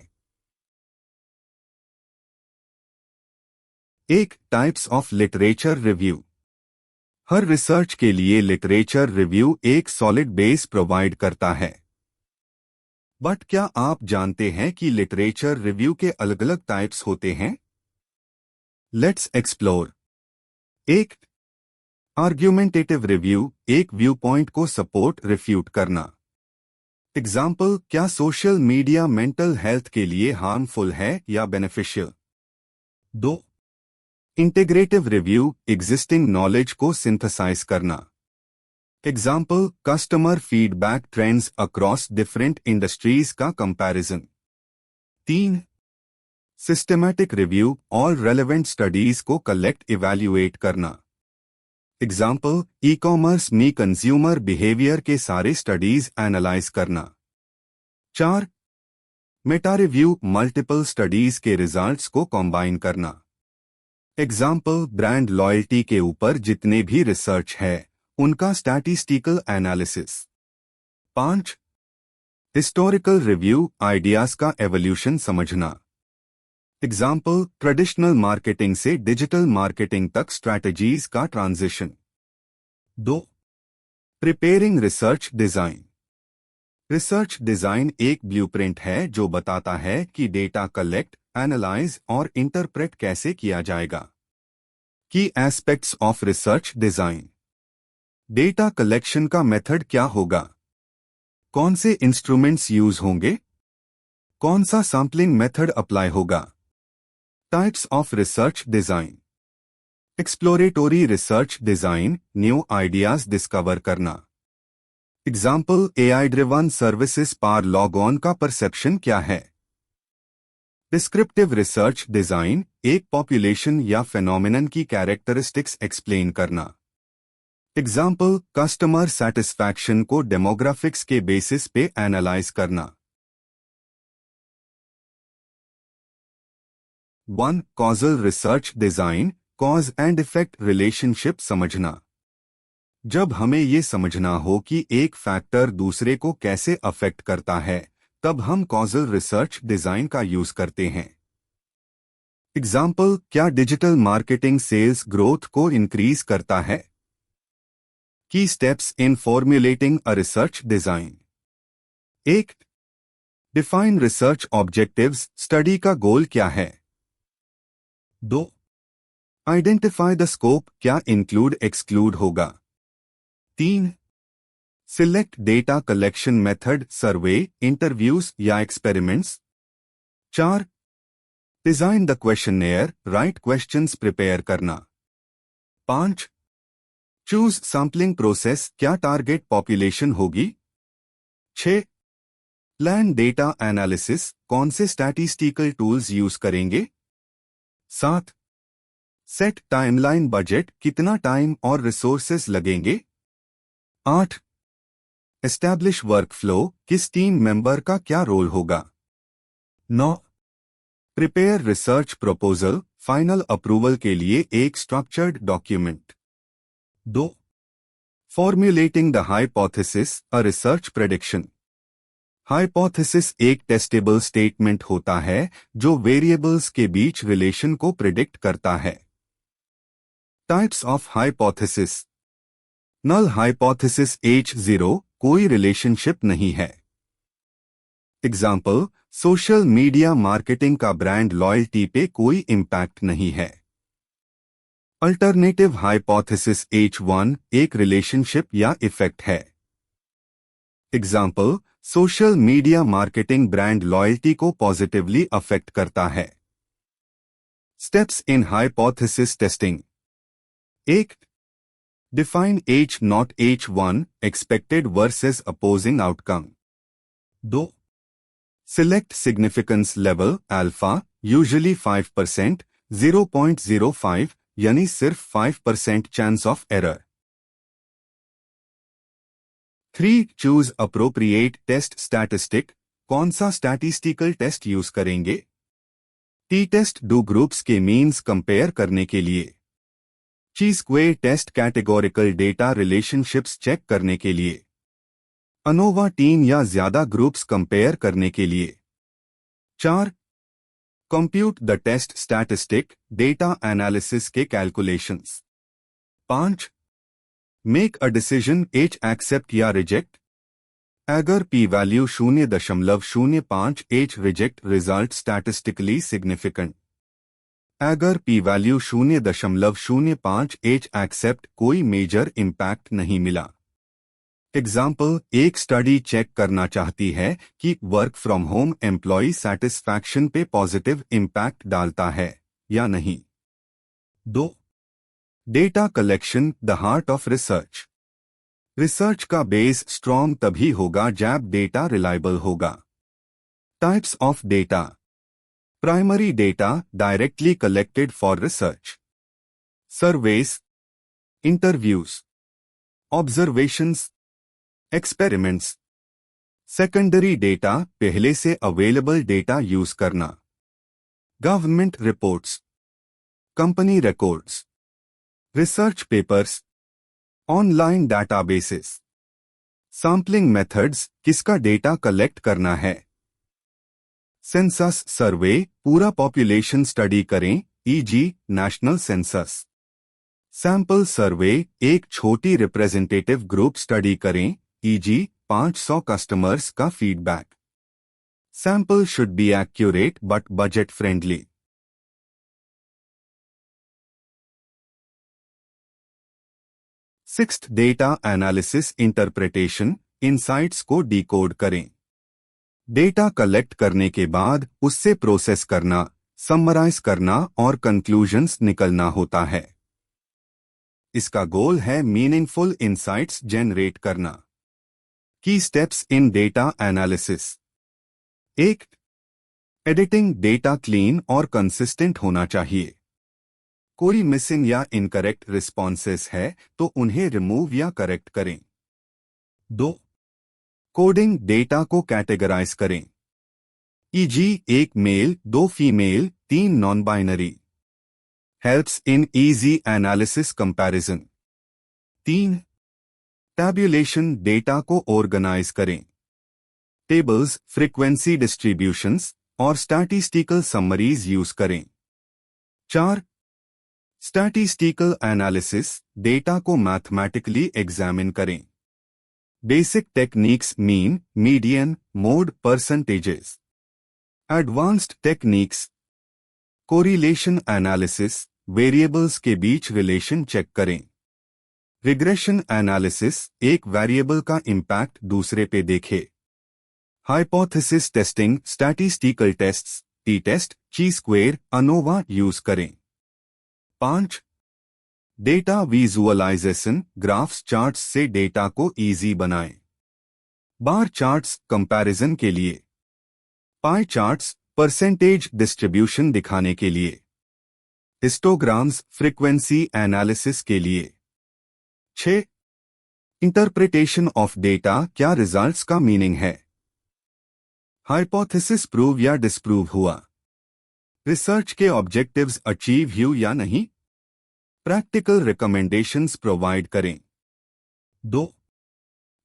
Speaker 1: 1. Types of literature review. Her research के लिए लिटरेचर रिव्यू एक सॉलिड बेस प्रोवाइड करता है। बट क्या आप जानते हैं कि लिटरेचर रिव्यू के अलग अलग टाइप्स होते हैं? Let's explore. 1. आर्ग्यूमेंटेटिव रिव्यू, एक व्यू पॉइंट को सपोर्ट रिफ्यूट करना। एग्जाम्पल, क्या सोशल मीडिया मेंटल हेल्थ के लिए हार्मफुल है या beneficial? 2. Integrative review, existing knowledge को सिंथेसाइज करना। Example, customer feedback trends across different industries का comparison. 3. Systematic review, all relevant studies को कलेक्ट इवैल्यूएट करना। एग्जाम्पल, ई कॉमर्स में कंज्यूमर बिहेवियर के सारे स्टडीज एनालाइज करना। 4. मेटा रिव्यू, मल्टीपल स्टडीज के रिजल्ट्स को कंबाइन करना। एग्जाम्पल, ब्रांड लॉयल्टी के ऊपर जितने भी रिसर्च है उनका statistical analysis. 5. Historical review, ideas का एवोल्यूशन समझना। एग्जाम्पल, ट्रेडिशनल मार्केटिंग से डिजिटल मार्केटिंग तक स्ट्रैटेजीज का transition. 2. Preparing research design. Research design एक ब्लूप्रिंट है जो बताता है कि डेटा कलेक्ट, एनालाइज और इंटरप्रेट कैसे किया जाएगा। की aspects of research design. Data collection का मेथड क्या होगा? कौन से इंस्ट्रूमेंट्स यूज होंगे? कौन सा सैंपलिंग मेथड अप्लाई होगा? Types of research design. Exploratory research design, new ideas discover करना। एग्जाम्पल, एआई ड्रिवन सर्विसेज पर लॉग ऑन का परसेप्शन क्या है? डिस्क्रिप्टिव रिसर्च डिजाइन, एक पॉपुलेशन या फेनोमेनन की कैरेक्टरिस्टिक्स एक्सप्लेन करना। एग्जाम्पल, कस्टमर सेटिस्फैक्शन को डेमोग्राफिक्स के बेसिस पे एनालाइज करना। 1. Causal research design, cause and effect relationship समझना। जब हमें ये समझना हो कि एक फैक्टर दूसरे को कैसे अफेक्ट करता है, तब हम कॉजल रिसर्च डिजाइन का यूज करते हैं। एग्जाम्पल, क्या डिजिटल मार्केटिंग सेल्स ग्रोथ को इंक्रीज करता है? Key steps in formulating a research design. 1. Define research objectives, study का गोल क्या है? 2. आइडेंटिफाई द स्कोप, क्या इंक्लूड एक्सक्लूड होगा। 3. Select data collection method, survey, interviews या experiments. 4. Design the questionnaire, right questions prepare करना। 5. Choose sampling process, क्या target population होगी। 6. Plan data analysis, कौन से स्टैटिस्टिकल टूल्स यूज करेंगे। 7. सेट टाइमलाइन बजट, कितना टाइम और रिसोर्सेज लगेंगे। 8. एस्टैब्लिश वर्कफ्लो, किस टीम मेंबर का क्या रोल होगा। 9. Prepare research proposal, final approval के लिए एक structured document. 2. Formulating the hypothesis, a research prediction. Hypothesis एक टेस्टेबल स्टेटमेंट होता है जो वेरिएबल्स के बीच रिलेशन को प्रिडिक्ट करता है। Types of hypothesis. Null hypothesis, H0, कोई रिलेशनशिप नहीं है। एग्जाम्पल, सोशल मीडिया मार्केटिंग का ब्रांड लॉयल्टी पे कोई इम्पैक्ट नहीं है। अल्टरनेटिव हाइपोथेसिस, H1, एक रिलेशनशिप या इफेक्ट है। Example, social media marketing brand loyalty को पॉजिटिवली अफेक्ट करता है। Steps in hypothesis testing. 1. Define H0, H1, expected versus opposing outcome. 2. Select significance level, alpha, usually 5%, 0.05, यानी सिर्फ 5% chance of error. 3. Choose appropriate test statistic, कौन सा statistical test use करेंगे। T test, two groups के means compare करने के लिए। Chi square test, categorical data relationships check करने के लिए। अनोवा, टीम या ज्यादा ग्रुप्स कंपेयर करने के लिए। 4. Compute the test statistic, data analysis के calculations. 5. Make a decision, H accept या रिजेक्ट। अगर P value 0.05, H reject, result statistically significant. अगर पी वैल्यू 0.05, H एक्सेप्ट, कोई मेजर इम्पैक्ट नहीं मिला। एग्जाम्पल, एक स्टडी चेक करना चाहती है कि work from home employ satisfaction पे पॉजिटिव इम्पैक्ट डालता है या नहीं। 2. Data collection, the heart of research. Research का बेस स्ट्रॉन्ग तभी होगा जब डेटा रिलायबल होगा। Types of data. Primary data, directly collected for research. Surveys, interviews, observations, experiments. Secondary data, पहले से अवेलेबल डेटा यूज करना। Government reports, company records, research papers, online databases. Sampling methods, किसका data collect करना है। Census, सर्वे, पूरा population study करें, e.g. National census. Sample survey, एक छोटी रिप्रेजेंटेटिव ग्रुप स्टडी करें, e.g. 500 कस्टमर्स का feedback. Sample should be accurate but budget friendly. 6. Data analysis interpretation, insights को डिकोड करें। डेटा कलेक्ट करने के बाद उससे प्रोसेस करना, समराइज करना और कंक्लूजन्स निकलना होता है। इसका गोल है मीनिंगफुल इनसाइट्स जनरेट करना। की स्टेप्स इन data analysis. 1. Editing, data clean और कंसिस्टेंट होना चाहिए। कोई मिसिंग या इनकरेक्ट रिस्पॉन्सेस है तो उन्हें रिमूव या करेक्ट करें। 2. कोडिंग, डेटा को कैटेगराइज करें, e.g. 1 male, 2 female, 3 non binary. Helps in easy analysis comparison. 3. Tabulation, data को ऑर्गेनाइज करें। टेबल्स, फ्रीक्वेंसी डिस्ट्रीब्यूशंस और स्टैटिस्टिकल समरीज यूज करें। 4. स्टैटिस्टिकल एनालिसिस, डेटा को मैथमेटिकली एग्जामिन करें। Basic techniques, mean, median, mode, percentages. Advanced techniques, correlation analysis, variables के बीच relation check करें। Regression analysis, एक वेरिएबल का इम्पैक्ट दूसरे पे देखे। Hypothesis testing, statistical tests, T test, chi square, ANOVA use करें। 5. डेटा विजुअलाइजेशन, ग्राफ्स चार्ट्स से डेटा को इजी बनाएं। बार चार्ट्स, कंपैरिजन के लिए। पाई चार्ट्स, परसेंटेज डिस्ट्रीब्यूशन दिखाने के लिए। हिस्टोग्राम्स, फ्रीक्वेंसी एनालिसिस के लिए। 6. इंटरप्रिटेशन ऑफ डेटा, क्या रिजल्ट्स का मीनिंग है। हाइपोथेसिस प्रूव या डिस्प्रूव हुआ। रिसर्च के ऑब्जेक्टिव्स अचीव हुए या नहीं। प्रैक्टिकल रिकमेंडेशंस प्रोवाइड करें। 2.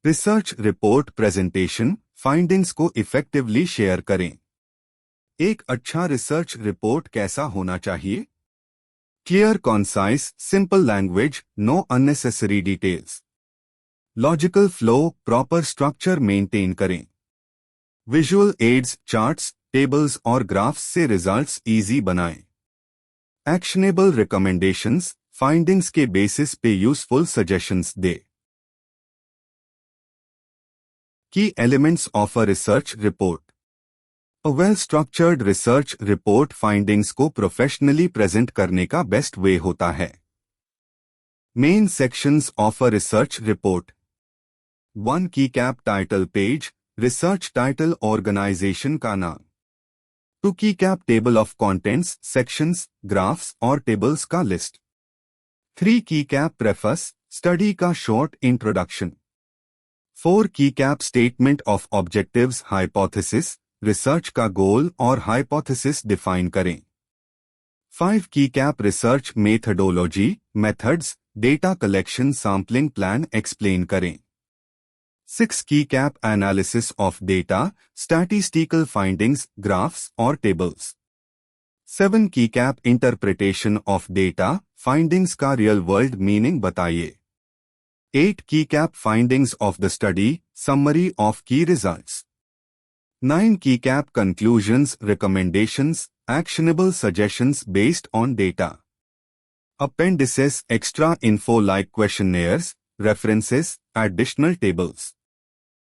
Speaker 1: रिसर्च रिपोर्ट प्रेजेंटेशन, फाइंडिंग्स को इफेक्टिवली शेयर करें। एक अच्छा रिसर्च रिपोर्ट कैसा होना चाहिए। Clear, concise, simple language, know unnecessary details. Logical flow, proper structure maintain करें। विजुअल एड्स, चार्ट्स, टेबल्स और ग्राफ्स से रिजल्ट्स इजी बनाएं। एक्शनेबल रिकमेंडेशंस, फाइंडिंग्स के बेसिस पे यूजफुल सजेशंस दे। Key elements of a research report. A well structured research report findings को professionally present करने का बेस्ट वे होता है। Main sections of a research report. 1. Key cap title page, research title, organisation का नाम। 2. Key cap table of contents, sections, graphs और tables का list. 3. Key cap preface, study का short introduction. 4. Key cap statement of objectives, hypothesis, research का गोल और hypothesis define करें। 5. की cap research methodology, methods, data collection, sampling plan explain करें। 6. की cap analysis of data, statistical findings, graphs और tables. 7. की cap interpretation of data, findings का real world meaning बताइए। 8. की cap findings of the study, summary of की results. 9. की cap conclusions, recommendations, actionable suggestions based on data. Appendices, extra info like questionnaires, references, additional tables.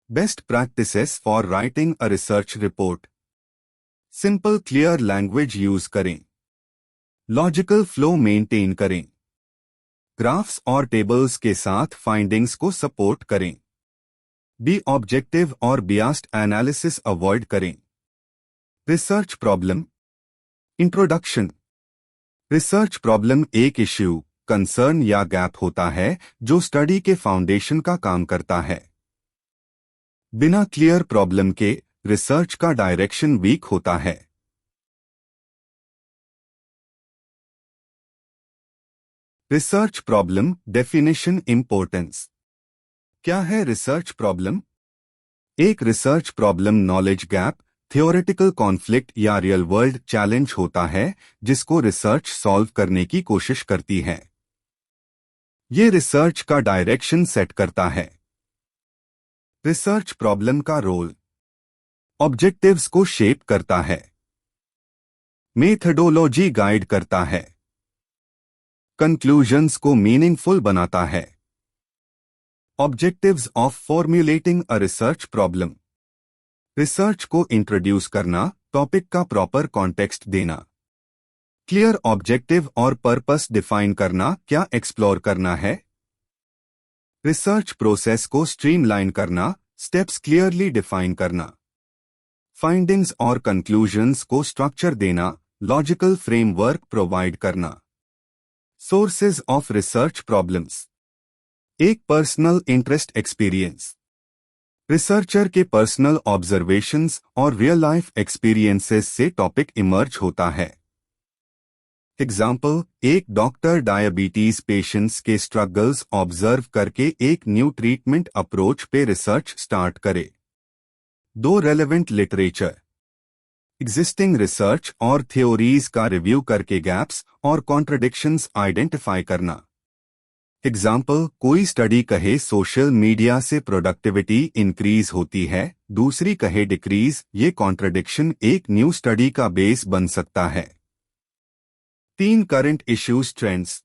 Speaker 1: Best practices for writing a research report. Simple clear language use करें। Logical flow maintain करें। Graphs और tables के साथ findings को support करें। Be objective और biased analysis avoid करें। Research problem. Introduction. Research problem एक इश्यू, कंसर्न या गैप होता है जो स्टडी के फाउंडेशन का काम करता है। बिना क्लियर प्रॉब्लम के रिसर्च का डायरेक्शन वीक होता है। Research problem definition, importance. क्या है रिसर्च प्रॉब्लम। एक research problem knowledge gap, theoretical conflict या रियल वर्ल्ड चैलेंज होता है जिसको रिसर्च सॉल्व करने की कोशिश करती है। ये रिसर्च का डायरेक्शन सेट करता है। रिसर्च प्रॉब्लम का रोल। ऑब्जेक्टिव्स को शेप करता है। मेथडोलॉजी गाइड करता है। कंक्लूजन्स को मीनिंगफुल बनाता है। Objectives of formulating a research problem. Research को इंट्रोड्यूस करना, टॉपिक का प्रॉपर कॉन्टेक्स्ट देना। क्लियर ऑब्जेक्टिव और पर्पस डिफाइन करना, क्या एक्सप्लोर करना है। रिसर्च प्रोसेस को स्ट्रीमलाइन करना, स्टेप्स क्लियरली डिफाइन करना। फाइंडिंग्स और कंक्लूजन्स को स्ट्रक्चर देना, लॉजिकल फ्रेमवर्क प्रोवाइड करना। Sources of research problems. एक पर्सनल इंटरेस्ट एक्सपीरियंस। रिसर्चर के पर्सनल ऑब्जर्वेशंस और रियल लाइफ एक्सपीरियंसेस से टॉपिक इमर्ज होता है। एग्जाम्पल, एक डॉक्टर डायबिटीज पेशेंट्स के स्ट्रगल्स ऑब्जर्व करके एक न्यू ट्रीटमेंट अप्रोच पे रिसर्च स्टार्ट करे। 2. Relevant literature. एग्जिस्टिंग रिसर्च और थ्योरीज का रिव्यू करके गैप्स और कॉन्ट्रडिक्शंस आइडेंटिफाई करना। एग्जाम्पल, कोई स्टडी कहे सोशल मीडिया से प्रोडक्टिविटी इंक्रीज होती है, दूसरी कहे डिक्रीज। ये कॉन्ट्रडिक्शन एक न्यू स्टडी का बेस बन सकता है। 3 current issues trends.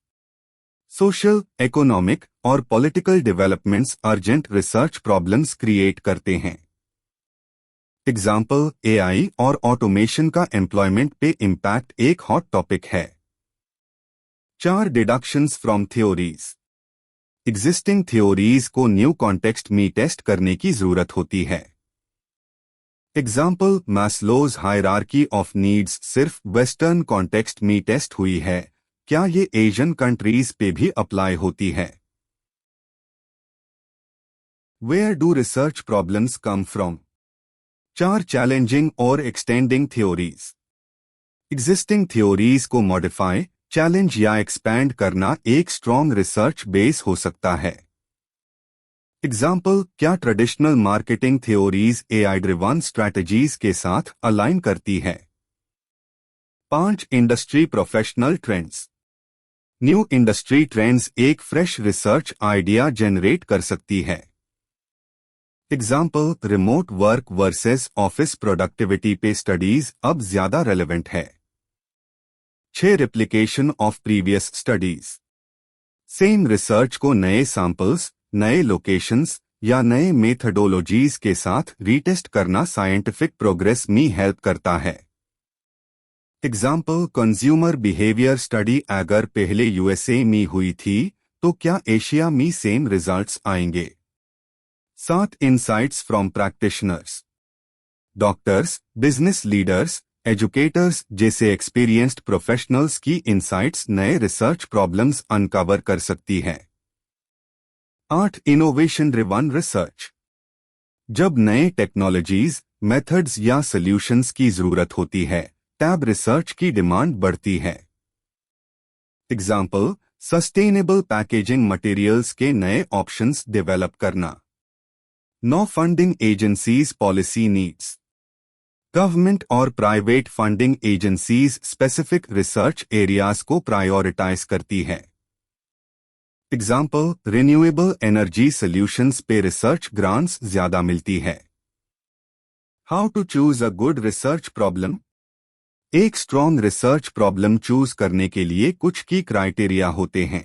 Speaker 1: Social, economic और political developments urgent research problems create करते हैं। एग्जाम्पल, एआई और ऑटोमेशन का एम्प्लॉयमेंट पे इम्पैक्ट एक हॉट टॉपिक है। 4 deductions from theories. Existing theories को न्यू कॉन्टेक्स्ट में टेस्ट करने की जरूरत होती है। Example, Maslow's hierarchy of needs सिर्फ वेस्टर्न कॉन्टेक्स्ट में टेस्ट हुई है, क्या ये एशियन कंट्रीज पे भी अप्लाई होती है? Where do research problems come from? 4 challenging और एक्सटेंडिंग थ्योरीज। एग्जिस्टिंग थ्योरीज को मॉडिफाई, चैलेंज या एक्सपैंड करना एक स्ट्रॉन्ग रिसर्च बेस हो सकता है। एग्जाम्पल, क्या traditional marketing theories AI driven strategies के साथ अलाइन करती है? 5 industry professional trends. New industry trends एक फ्रेश रिसर्च आइडिया जनरेट कर सकती है। Example, remote work versus office productivity पे स्टडीज अब ज्यादा रेलेवेंट है। 6 replication of previous studies. Same research को नए सैंपल्स, नए लोकेशंस या नए मेथडोलॉजीज के साथ रीटेस्ट करना साइंटिफिक प्रोग्रेस में हेल्प करता है। एग्जाम्पल, कंज्यूमर बिहेवियर स्टडी अगर पहले यूएसए में हुई थी तो क्या एशिया में सेम रिजल्ट्स आएंगे? 7 insights from practitioners. Doctors, business leaders, educators जैसे एक्सपीरियंस्ड प्रोफेशनल्स की इनसाइट्स नए रिसर्च प्रॉब्लम्स अनकवर कर सकती है। 8 इनोवेशन ड्रिवन रिसर्च। जब नए टेक्नोलॉजीज, मेथड्स या सॉल्यूशंस की जरूरत होती है तब रिसर्च की डिमांड बढ़ती है। एग्जाम्पल, सस्टेनेबल पैकेजिंग मटेरियल्स के नए ऑप्शंस डेवलप करना। 9 funding agencies policy needs. Government और private funding agencies specific research areas को प्रायोरिटाइज करती है। एग्जाम्पल, रिन्यूएबल एनर्जी सॉल्यूशंस पे रिसर्च ग्रांट्स ज्यादा मिलती है। How to choose a good research problem. एक स्ट्रॉन्ग रिसर्च प्रॉब्लम चूज करने के लिए कुछ की क्राइटेरिया होते हैं।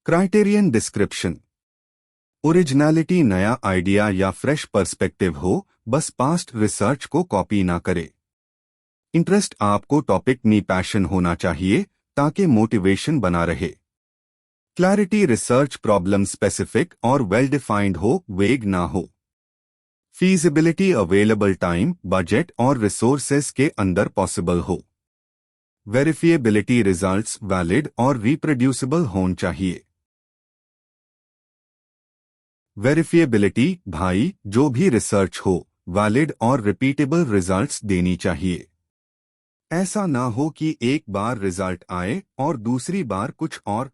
Speaker 1: Criterion description. ओरिजिनलिटी, नया आइडिया या फ्रेश पर्सपेक्टिव हो, बस पास्ट रिसर्च को कॉपी ना करे। इंटरेस्ट, आपको टॉपिक में पैशन होना चाहिए ताकि मोटिवेशन बना रहे। क्लैरिटी, रिसर्च प्रॉब्लम स्पेसिफिक और वेल डिफाइंड हो, वेग ना हो। फीजिबिलिटी, अवेलेबल टाइम, बजट और रिसोर्सेस के अंदर पॉसिबल हो। वेरिफिएबिलिटी, रिजल्ट्स वैलिड और रिप्रोड्यूसिबल होने चाहिए। वेरिफिएबिलिटी, भाई जो भी रिसर्च हो वैलिड और रिपीटेबल रिजल्ट्स देनी चाहिए। ऐसा ना हो कि एक बार रिजल्ट आए और दूसरी बार कुछ और।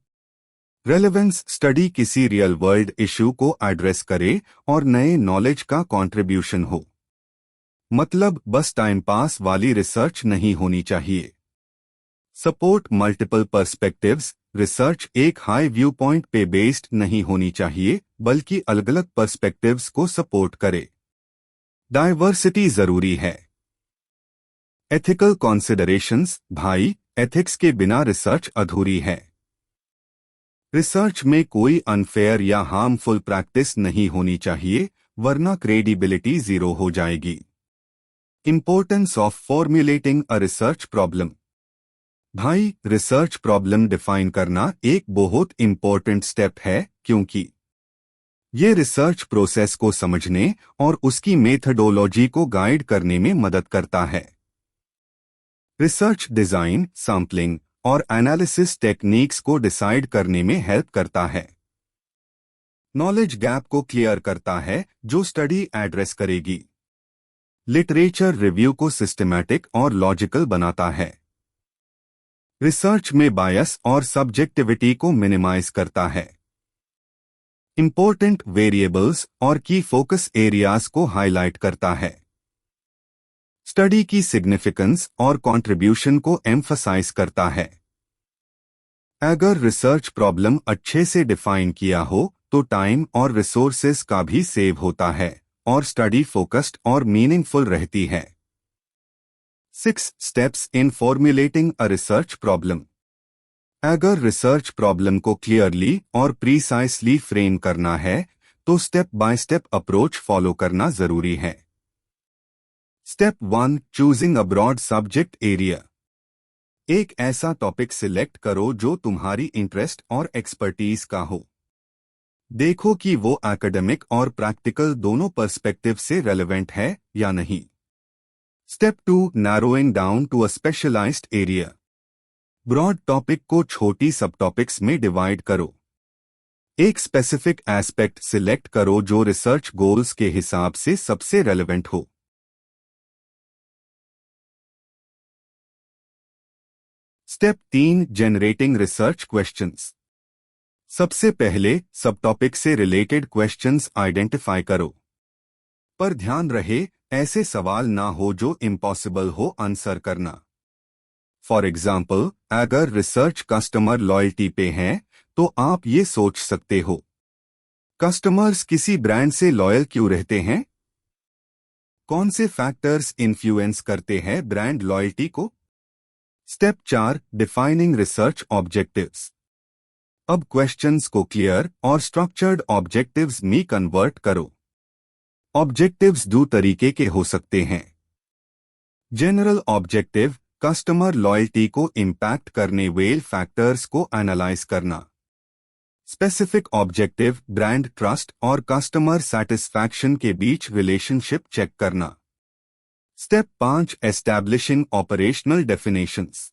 Speaker 1: रेलेवेंस, स्टडी किसी रियल वर्ल्ड इश्यू को एड्रेस करे और नए नॉलेज का कंट्रीब्यूशन हो। मतलब बस टाइम पास वाली रिसर्च नहीं होनी चाहिए। सपोर्ट मल्टीपल पर्सपेक्टिव्स, रिसर्च एक हाई व्यू पॉइंट पे बेस्ड नहीं होनी चाहिए बल्कि अलग अलग पर्सपेक्टिव्स को सपोर्ट करे। डाइवर्सिटी जरूरी है। एथिकल कॉन्सिडरेशंस, भाई एथिक्स के बिना रिसर्च अधूरी है। रिसर्च में कोई अनफेयर या हार्मफुल प्रैक्टिस नहीं होनी चाहिए वरना क्रेडिबिलिटी जीरो हो जाएगी। Importance of formulating a research problem. भाई रिसर्च प्रॉब्लम डिफाइन करना एक बहुत इंपॉर्टेंट स्टेप है क्योंकि ये रिसर्च प्रोसेस को समझने और उसकी मेथडोलॉजी को गाइड करने में मदद करता है। रिसर्च डिजाइन, सैंपलिंग और एनालिसिस टेक्निक्स को डिसाइड करने में हेल्प करता है। नॉलेज गैप को क्लियर करता है जो स्टडी एड्रेस करेगी। लिटरेचर रिव्यू को सिस्टमैटिक और लॉजिकल बनाता है। रिसर्च में बायस और सब्जेक्टिविटी को मिनिमाइज करता है। इंपॉर्टेंट वेरिएबल्स और की फोकस एरियाज को हाईलाइट करता है। स्टडी की सिग्निफिकेंस और कंट्रीब्यूशन को एम्फसाइज करता है। अगर रिसर्च प्रॉब्लम अच्छे से डिफाइन किया हो तो टाइम और रिसोर्सेज का भी सेव होता है और स्टडी फोकस्ड और मीनिंगफुल रहती है। 6 steps in formulating a research problem. अगर रिसर्च प्रॉब्लम को क्लियरली और प्रीसाइसली फ्रेम करना है तो step by step approach follow करना जरूरी है। Step 1, choosing a broad subject area. एक ऐसा टॉपिक सिलेक्ट करो जो तुम्हारी इंटरेस्ट और एक्सपर्टीज का हो। देखो कि वो एकेडमिक और प्रैक्टिकल दोनों पर्सपेक्टिव से रेलेवेंट है या नहीं। Step 2, narrowing down to a specialised area. Broad topic को छोटी सब टॉपिक्स में डिवाइड करो। एक स्पेसिफिक एस्पेक्ट सिलेक्ट करो जो रिसर्च गोल्स के हिसाब से सबसे रेलेवेंट हो। Step 3, generating research questions. सबसे पहले सब टॉपिक से रिलेटेड क्वेश्चंस आइडेंटिफाई करो, पर ध्यान रहे ऐसे सवाल ना हो जो इम्पॉसिबल हो आंसर करना। फॉर एग्जाम्पल, अगर रिसर्च कस्टमर लॉयल्टी पे है तो आप ये सोच सकते हो, कस्टमर्स किसी ब्रांड से लॉयल क्यों रहते हैं? कौन से फैक्टर्स इन्फ्लुएंस करते हैं ब्रांड लॉयल्टी को? Step 4, defining research objectives. अब क्वेश्चंस को क्लियर और स्ट्रक्चर्ड ऑब्जेक्टिव्स में कन्वर्ट करो। ऑब्जेक्टिव्स दो तरीके के हो सकते हैं। जनरल ऑब्जेक्टिव, कस्टमर लॉयल्टी को इम्पैक्ट करने वाले फैक्टर्स को एनालाइज करना। स्पेसिफिक ऑब्जेक्टिव, ब्रांड ट्रस्ट और कस्टमर सैटिस्फैक्शन के बीच रिलेशनशिप चेक करना। Step 5, establishing operational definitions.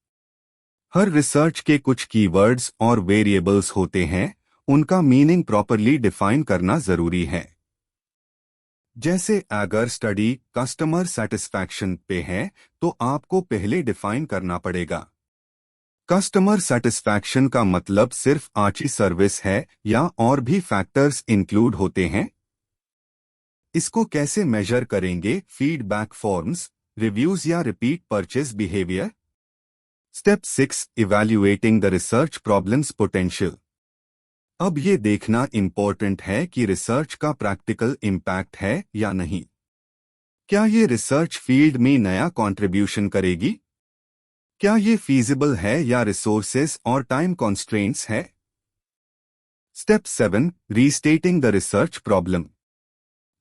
Speaker 1: हर रिसर्च के कुछ कीवर्ड्स और वेरिएबल्स होते हैं, उनका मीनिंग प्रॉपरली डिफाइन करना जरूरी है। जैसे अगर स्टडी कस्टमर सेटिस्फैक्शन पे है तो आपको पहले डिफाइन करना पड़ेगा। कस्टमर सेटिस्फैक्शन का मतलब सिर्फ अच्छी सर्विस है या और भी फैक्टर्स इंक्लूड होते हैं? इसको कैसे मेजर करेंगे? फीडबैक फॉर्म्स, रिव्यूज या repeat purchase behaviour? Step 6, evaluating the research problems potential. अब ये देखना इम्पोर्टेंट है कि रिसर्च का प्रैक्टिकल इम्पैक्ट है या नहीं। क्या ये रिसर्च फील्ड में नया कंट्रीब्यूशन करेगी? क्या ये फीजिबल है या रिसोर्सेस और टाइम कॉन्स्ट्रेंट्स है? Step 7, restating the research problem.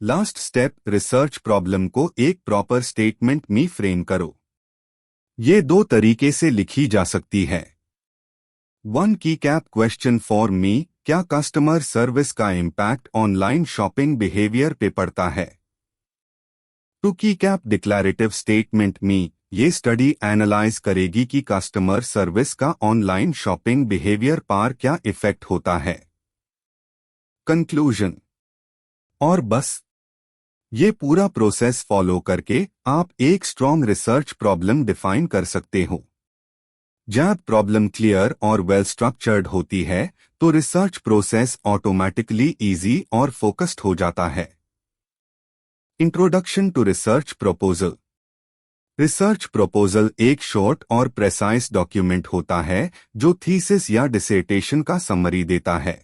Speaker 1: Last step, research problem को एक प्रॉपर स्टेटमेंट में फ्रेम करो। ये दो तरीके से लिखी जा सकती है। 1, key cap question for me, क्या कस्टमर सर्विस का इम्पैक्ट ऑनलाइन शॉपिंग बिहेवियर पे पड़ता है? 2, की कैप डिक्लैरेटिव स्टेटमेंट में, ये स्टडी एनालाइज करेगी कि कस्टमर सर्विस का ऑनलाइन शॉपिंग बिहेवियर पर क्या इफेक्ट होता है। कंक्लूजन। और बस ये पूरा प्रोसेस फॉलो करके आप एक स्ट्रॉन्ग रिसर्च प्रॉब्लम डिफाइन कर सकते हो। जब प्रॉब्लम क्लियर और वेल स्ट्रक्चर्ड होती है तो रिसर्च प्रोसेस ऑटोमेटिकली इजी और फोकस्ड हो जाता है। Introduction to research proposal. Research proposal एक शॉर्ट और प्रेसाइज डॉक्यूमेंट होता है जो थीसिस या डिसर्टेशन का समरी देता है।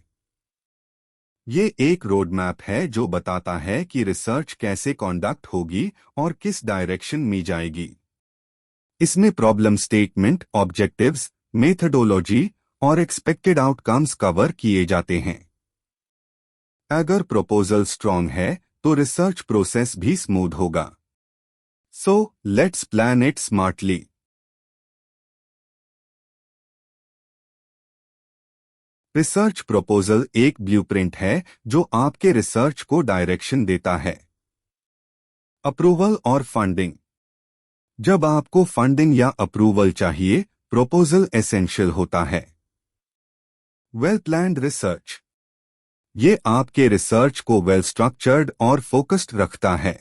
Speaker 1: ये एक रोड मैप है जो बताता है कि रिसर्च कैसे कंडक्ट होगी और किस डायरेक्शन में जाएगी। इसमें प्रॉब्लम स्टेटमेंट, ऑब्जेक्टिव्स, मेथडोलॉजी और एक्सपेक्टेड आउटकम्स कवर किए जाते हैं। अगर प्रपोजल स्ट्रॉन्ग है तो रिसर्च प्रोसेस भी स्मूथ होगा। So let's plan it smartly. Research proposal एक ब्लूप्रिंट है जो आपके रिसर्च को डायरेक्शन देता है। अप्रूवल और फंडिंग। जब आपको फंडिंग या अप्रूवल चाहिए, प्रपोजल एसेंशियल होता है। Well planned research. ये आपके रिसर्च को वेल स्ट्रक्चर्ड और फोकस्ड रखता है।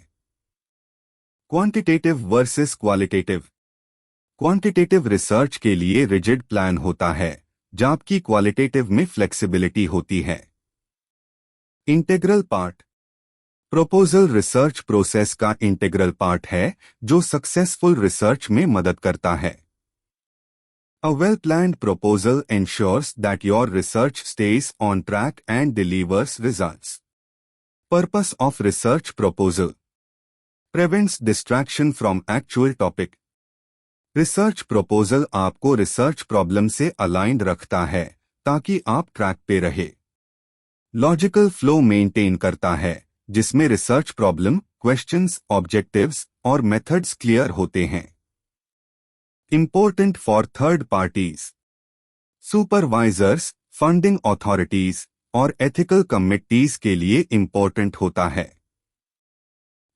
Speaker 1: Quantitative versus qualitative. Quantitative research के लिए रिजिड प्लान होता है, जबकि क्वालिटेटिव में फ्लेक्सिबिलिटी होती है। Integral part. Proposal research process का इंटीग्रल पार्ट है जो सक्सेसफुल रिसर्च में मदद करता है। A well-planned proposal ensures that your research stays on track and delivers results. Purpose of research proposal. Prevents distraction from actual topic. Research proposal आपको research problem से aligned रखता है ताकि आप ट्रैक पे रहे। लॉजिकल फ्लो मेंटेन करता है जिसमें रिसर्च प्रॉब्लम, क्वेश्चंस, ऑब्जेक्टिव्स और मेथड्स क्लियर होते हैं। Important for third parties, supervisors, funding authorities और एथिकल कमिटीज के लिए इंपॉर्टेंट होता है।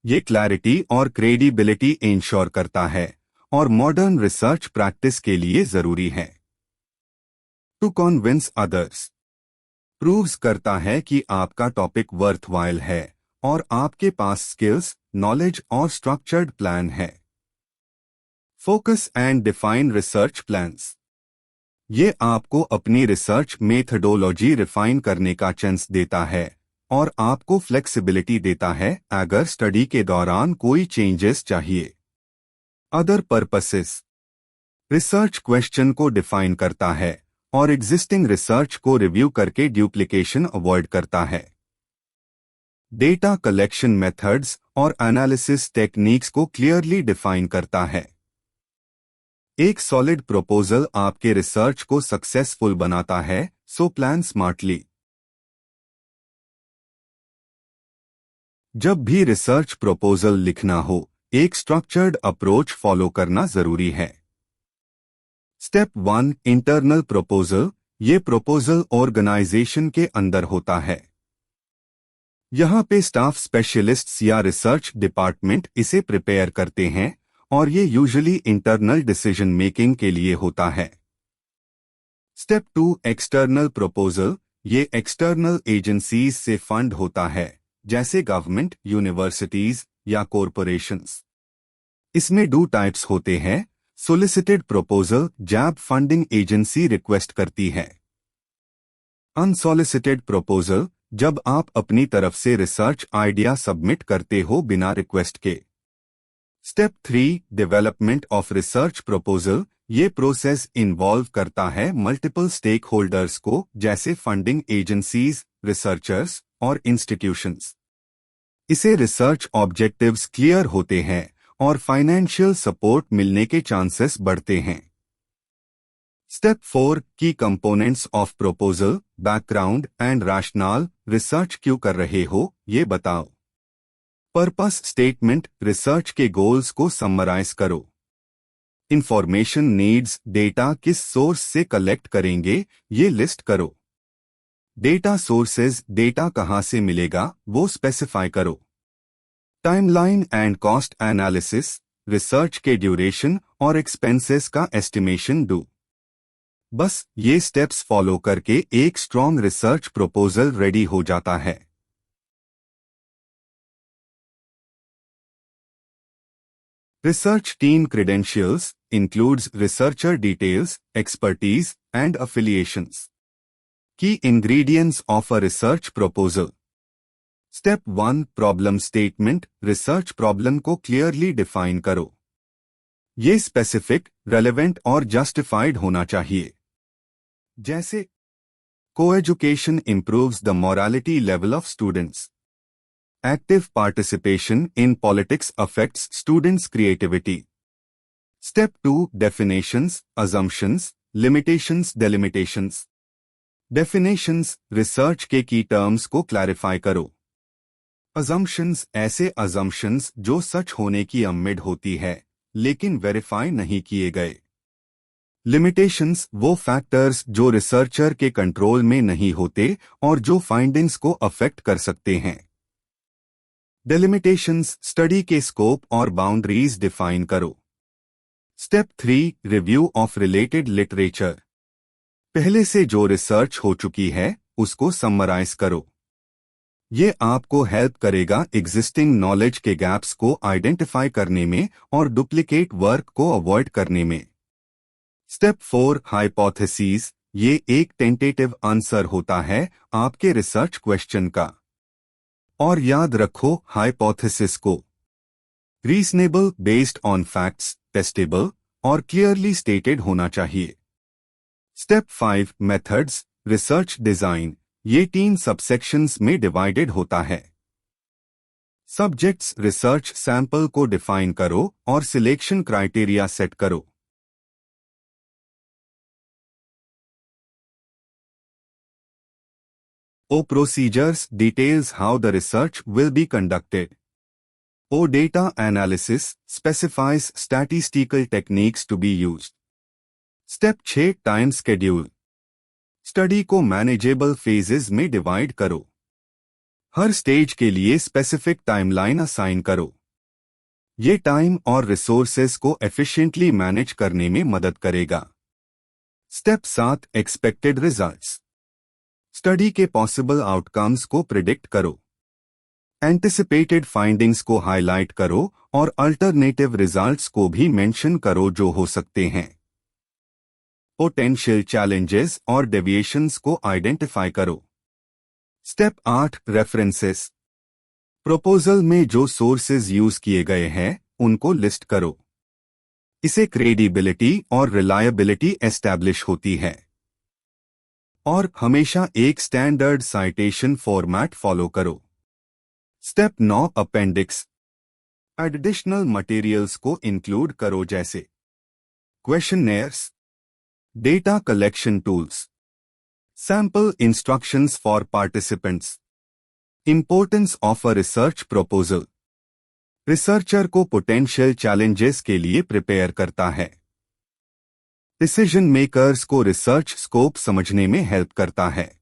Speaker 1: ये क्लैरिटी और क्रेडिबिलिटी इंश्योर करता है और मॉडर्न रिसर्च प्रैक्टिस के लिए जरूरी है। टू कन्विंस अदर्स, प्रूव्स करता है कि आपका टॉपिक वर्थवाइल है और आपके पास स्किल्स, नॉलेज और स्ट्रक्चर्ड प्लान है। Focus and define research plans, ये आपको अपनी रिसर्च मेथडोलॉजी रिफाइन करने का चांस देता है और आपको फ्लेक्सिबिलिटी देता है अगर स्टडी के दौरान कोई चेंजेस चाहिए। अदर पर्पसेस, रिसर्च क्वेश्चन को डिफाइन करता है और एग्जिस्टिंग रिसर्च को रिव्यू करके ड्यूप्लिकेशन अवॉइड करता है। डेटा कलेक्शन मेथड्स और एनालिसिस टेक्निक्स को क्लियरली डिफाइन करता है। एक सॉलिड प्रपोजल आपके रिसर्च को सक्सेसफुल बनाता है, सो प्लान स्मार्टली। जब भी रिसर्च प्रपोजल लिखना हो, एक स्ट्रक्चर्ड अप्रोच फॉलो करना जरूरी है। Step 1, internal proposal. ये प्रपोजल ऑर्गेनाइजेशन के अंदर होता है। यहाँ पे स्टाफ स्पेशलिस्ट्स या रिसर्च डिपार्टमेंट इसे प्रिपेयर करते हैं और ये यूजुअली इंटरनल डिसीजन मेकिंग के लिए होता है। Step 2, external proposal. ये एक्सटर्नल एजेंसीज से फंड होता है, जैसे गवर्नमेंट, यूनिवर्सिटीज या कॉरपोरेशंस। इसमें 2 टाइप्स होते हैं। सोलिसिटेड प्रपोजल, जब फंडिंग एजेंसी रिक्वेस्ट करती है। अनसॉलिसिटेड प्रपोजल, जब आप अपनी तरफ से रिसर्च आइडिया सबमिट करते हो बिना रिक्वेस्ट के। Step 3, development of research proposal. ये प्रोसेस इन्वॉल्व करता है मल्टीपल स्टेक होल्डर्स को, जैसे फंडिंग एजेंसीज, रिसर्चर्स और इंस्टीट्यूशंस। इसे रिसर्च ऑब्जेक्टिव्स क्लियर होते हैं और फाइनेंशियल सपोर्ट मिलने के चांसेस बढ़ते हैं। स्टेप 4, की components of proposal, background and rational. Research क्यों कर रहे हो, ये बताओ। पर्पस स्टेटमेंट, रिसर्च के गोल्स को समराइज करो। इंफॉर्मेशन नीड्स, डेटा किस सोर्स से कलेक्ट करेंगे, ये लिस्ट करो। डेटा सोर्सेज, डेटा कहां से मिलेगा, वो स्पेसिफाई करो। Timeline and cost analysis, research के ड्यूरेशन और एक्सपेंसेस का एस्टिमेशन दो। बस ये स्टेप्स फॉलो करके एक स्ट्रॉन्ग रिसर्च प्रपोजल रेडी हो जाता है। Research team credentials includes researcher details, expertise, and affiliations. Key ingredients of a research proposal. Step 1, problem statement. Research problem को क्लियरली डिफाइन करो। ये स्पेसिफिक, रेलेवेंट और जस्टिफाइड होना चाहिए। जैसे, coeducation improves the morality level of students. Active participation in politics affects students creativity. Step 2, definitions, assumptions, limitations, delimitations. Definitions, research के key terms को clarify करो। अजम्पशंस, ऐसे अजम्पशंस जो सच होने की उम्मीद होती है लेकिन वेरीफाई नहीं किए गए। लिमिटेशंस, वो फैक्टर्स जो रिसर्चर के कंट्रोल में नहीं होते और जो फाइंडिंग्स को अफेक्ट कर सकते हैं। डेलिमिटेशंस, स्टडी के स्कोप और बाउंड्रीज डिफाइन करो। Step 3, review of related literature. पहले से जो रिसर्च हो चुकी है उसको समराइज करो। ये आपको हेल्प करेगा एग्जिस्टिंग नॉलेज के गैप्स को आइडेंटिफाई करने में और डुप्लीकेट वर्क को अवॉइड करने में। Step 4, hypothesis. ये एक टेंटेटिव आंसर होता है आपके रिसर्च क्वेश्चन का। और याद रखो, हाइपोथेसिस को reasonable, based on facts, testable और क्लियरली स्टेटेड होना चाहिए। Step 5, methods, research design. ये 3 सबसेक्शंस में डिवाइडेड होता है। सब्जेक्ट्स, रिसर्च सैंपल को डिफाइन करो और सिलेक्शन क्राइटेरिया सेट करो। O procedures details how the research will be conducted. O data analysis specifies statistical techniques to be used. Step 6 time schedule. Study को manageable phases में divide करो। हर stage के लिए specific timeline assign करो। ये time और resources को efficiently manage करने में मदद करेगा। Step 7 expected results. स्टडी के पॉसिबल आउटकम्स को प्रिडिक्ट करो। एंटिसिपेटेड फाइंडिंग्स को हाईलाइट करो और अल्टरनेटिव रिजल्ट्स को भी मेंशन करो जो हो सकते हैं। पोटेंशियल चैलेंजेस और डेविएशंस को आइडेंटिफाई करो। Step 8 references. प्रपोजल में जो सोर्सेज यूज किए गए हैं उनको लिस्ट करो। इसे क्रेडिबिलिटी और रिलायबिलिटी एस्टैब्लिश होती है। और हमेशा एक स्टैंडर्ड साइटेशन फॉर्मेट फॉलो करो। Step 9 appendix. एडिशनल मटेरियल्स को इंक्लूड करो जैसे questionnaires, data collection tools, sample instructions for participants. Importance of a research proposal. Researcher को पोटेंशियल चैलेंजेस के लिए प्रिपेयर करता है। डिसीजन मेकर्स को रिसर्च स्कोप समझने में हेल्प करता है।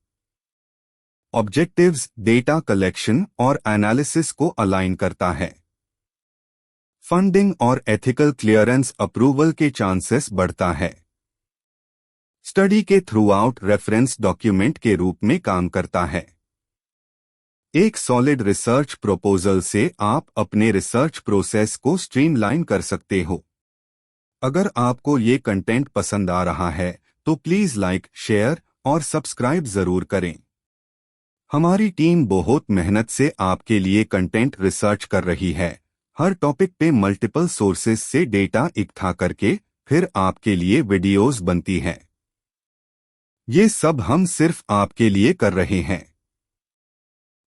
Speaker 1: ऑब्जेक्टिव्स डेटा कलेक्शन और एनालिसिस को अलाइन करता है। फंडिंग और एथिकल क्लियरेंस अप्रूवल के चांसेस बढ़ता है। स्टडी के थ्रू आउट रेफरेंस डॉक्यूमेंट के रूप में काम करता है। एक सॉलिड रिसर्च प्रपोजल से आप अपने रिसर्च प्रोसेस को स्ट्रीमलाइन कर सकते हो। अगर आपको ये कंटेंट पसंद आ रहा है तो प्लीज लाइक, शेयर और सब्सक्राइब जरूर करें। हमारी टीम बहुत मेहनत से आपके लिए कंटेंट रिसर्च कर रही है। हर टॉपिक पे मल्टीपल सोर्सेस से डेटा इकट्ठा करके फिर आपके लिए वीडियोस बनती हैं। ये सब हम सिर्फ आपके लिए कर रहे हैं।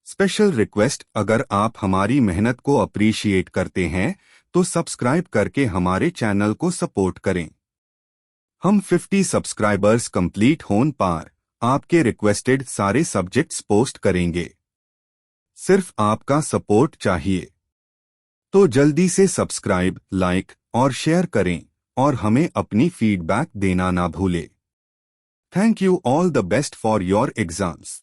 Speaker 1: स्पेशल रिक्वेस्ट, अगर आप हमारी मेहनत को अप्रिशिएट करते हैं तो सब्सक्राइब करके हमारे चैनल को सपोर्ट करें। हम 50 सब्सक्राइबर्स कंप्लीट होने पर आपके रिक्वेस्टेड सारे सब्जेक्ट्स पोस्ट करेंगे। सिर्फ आपका सपोर्ट चाहिए। तो जल्दी से सब्सक्राइब, लाइक और शेयर करें और हमें अपनी फीडबैक देना ना भूलें। Thank you, all the best for your exams.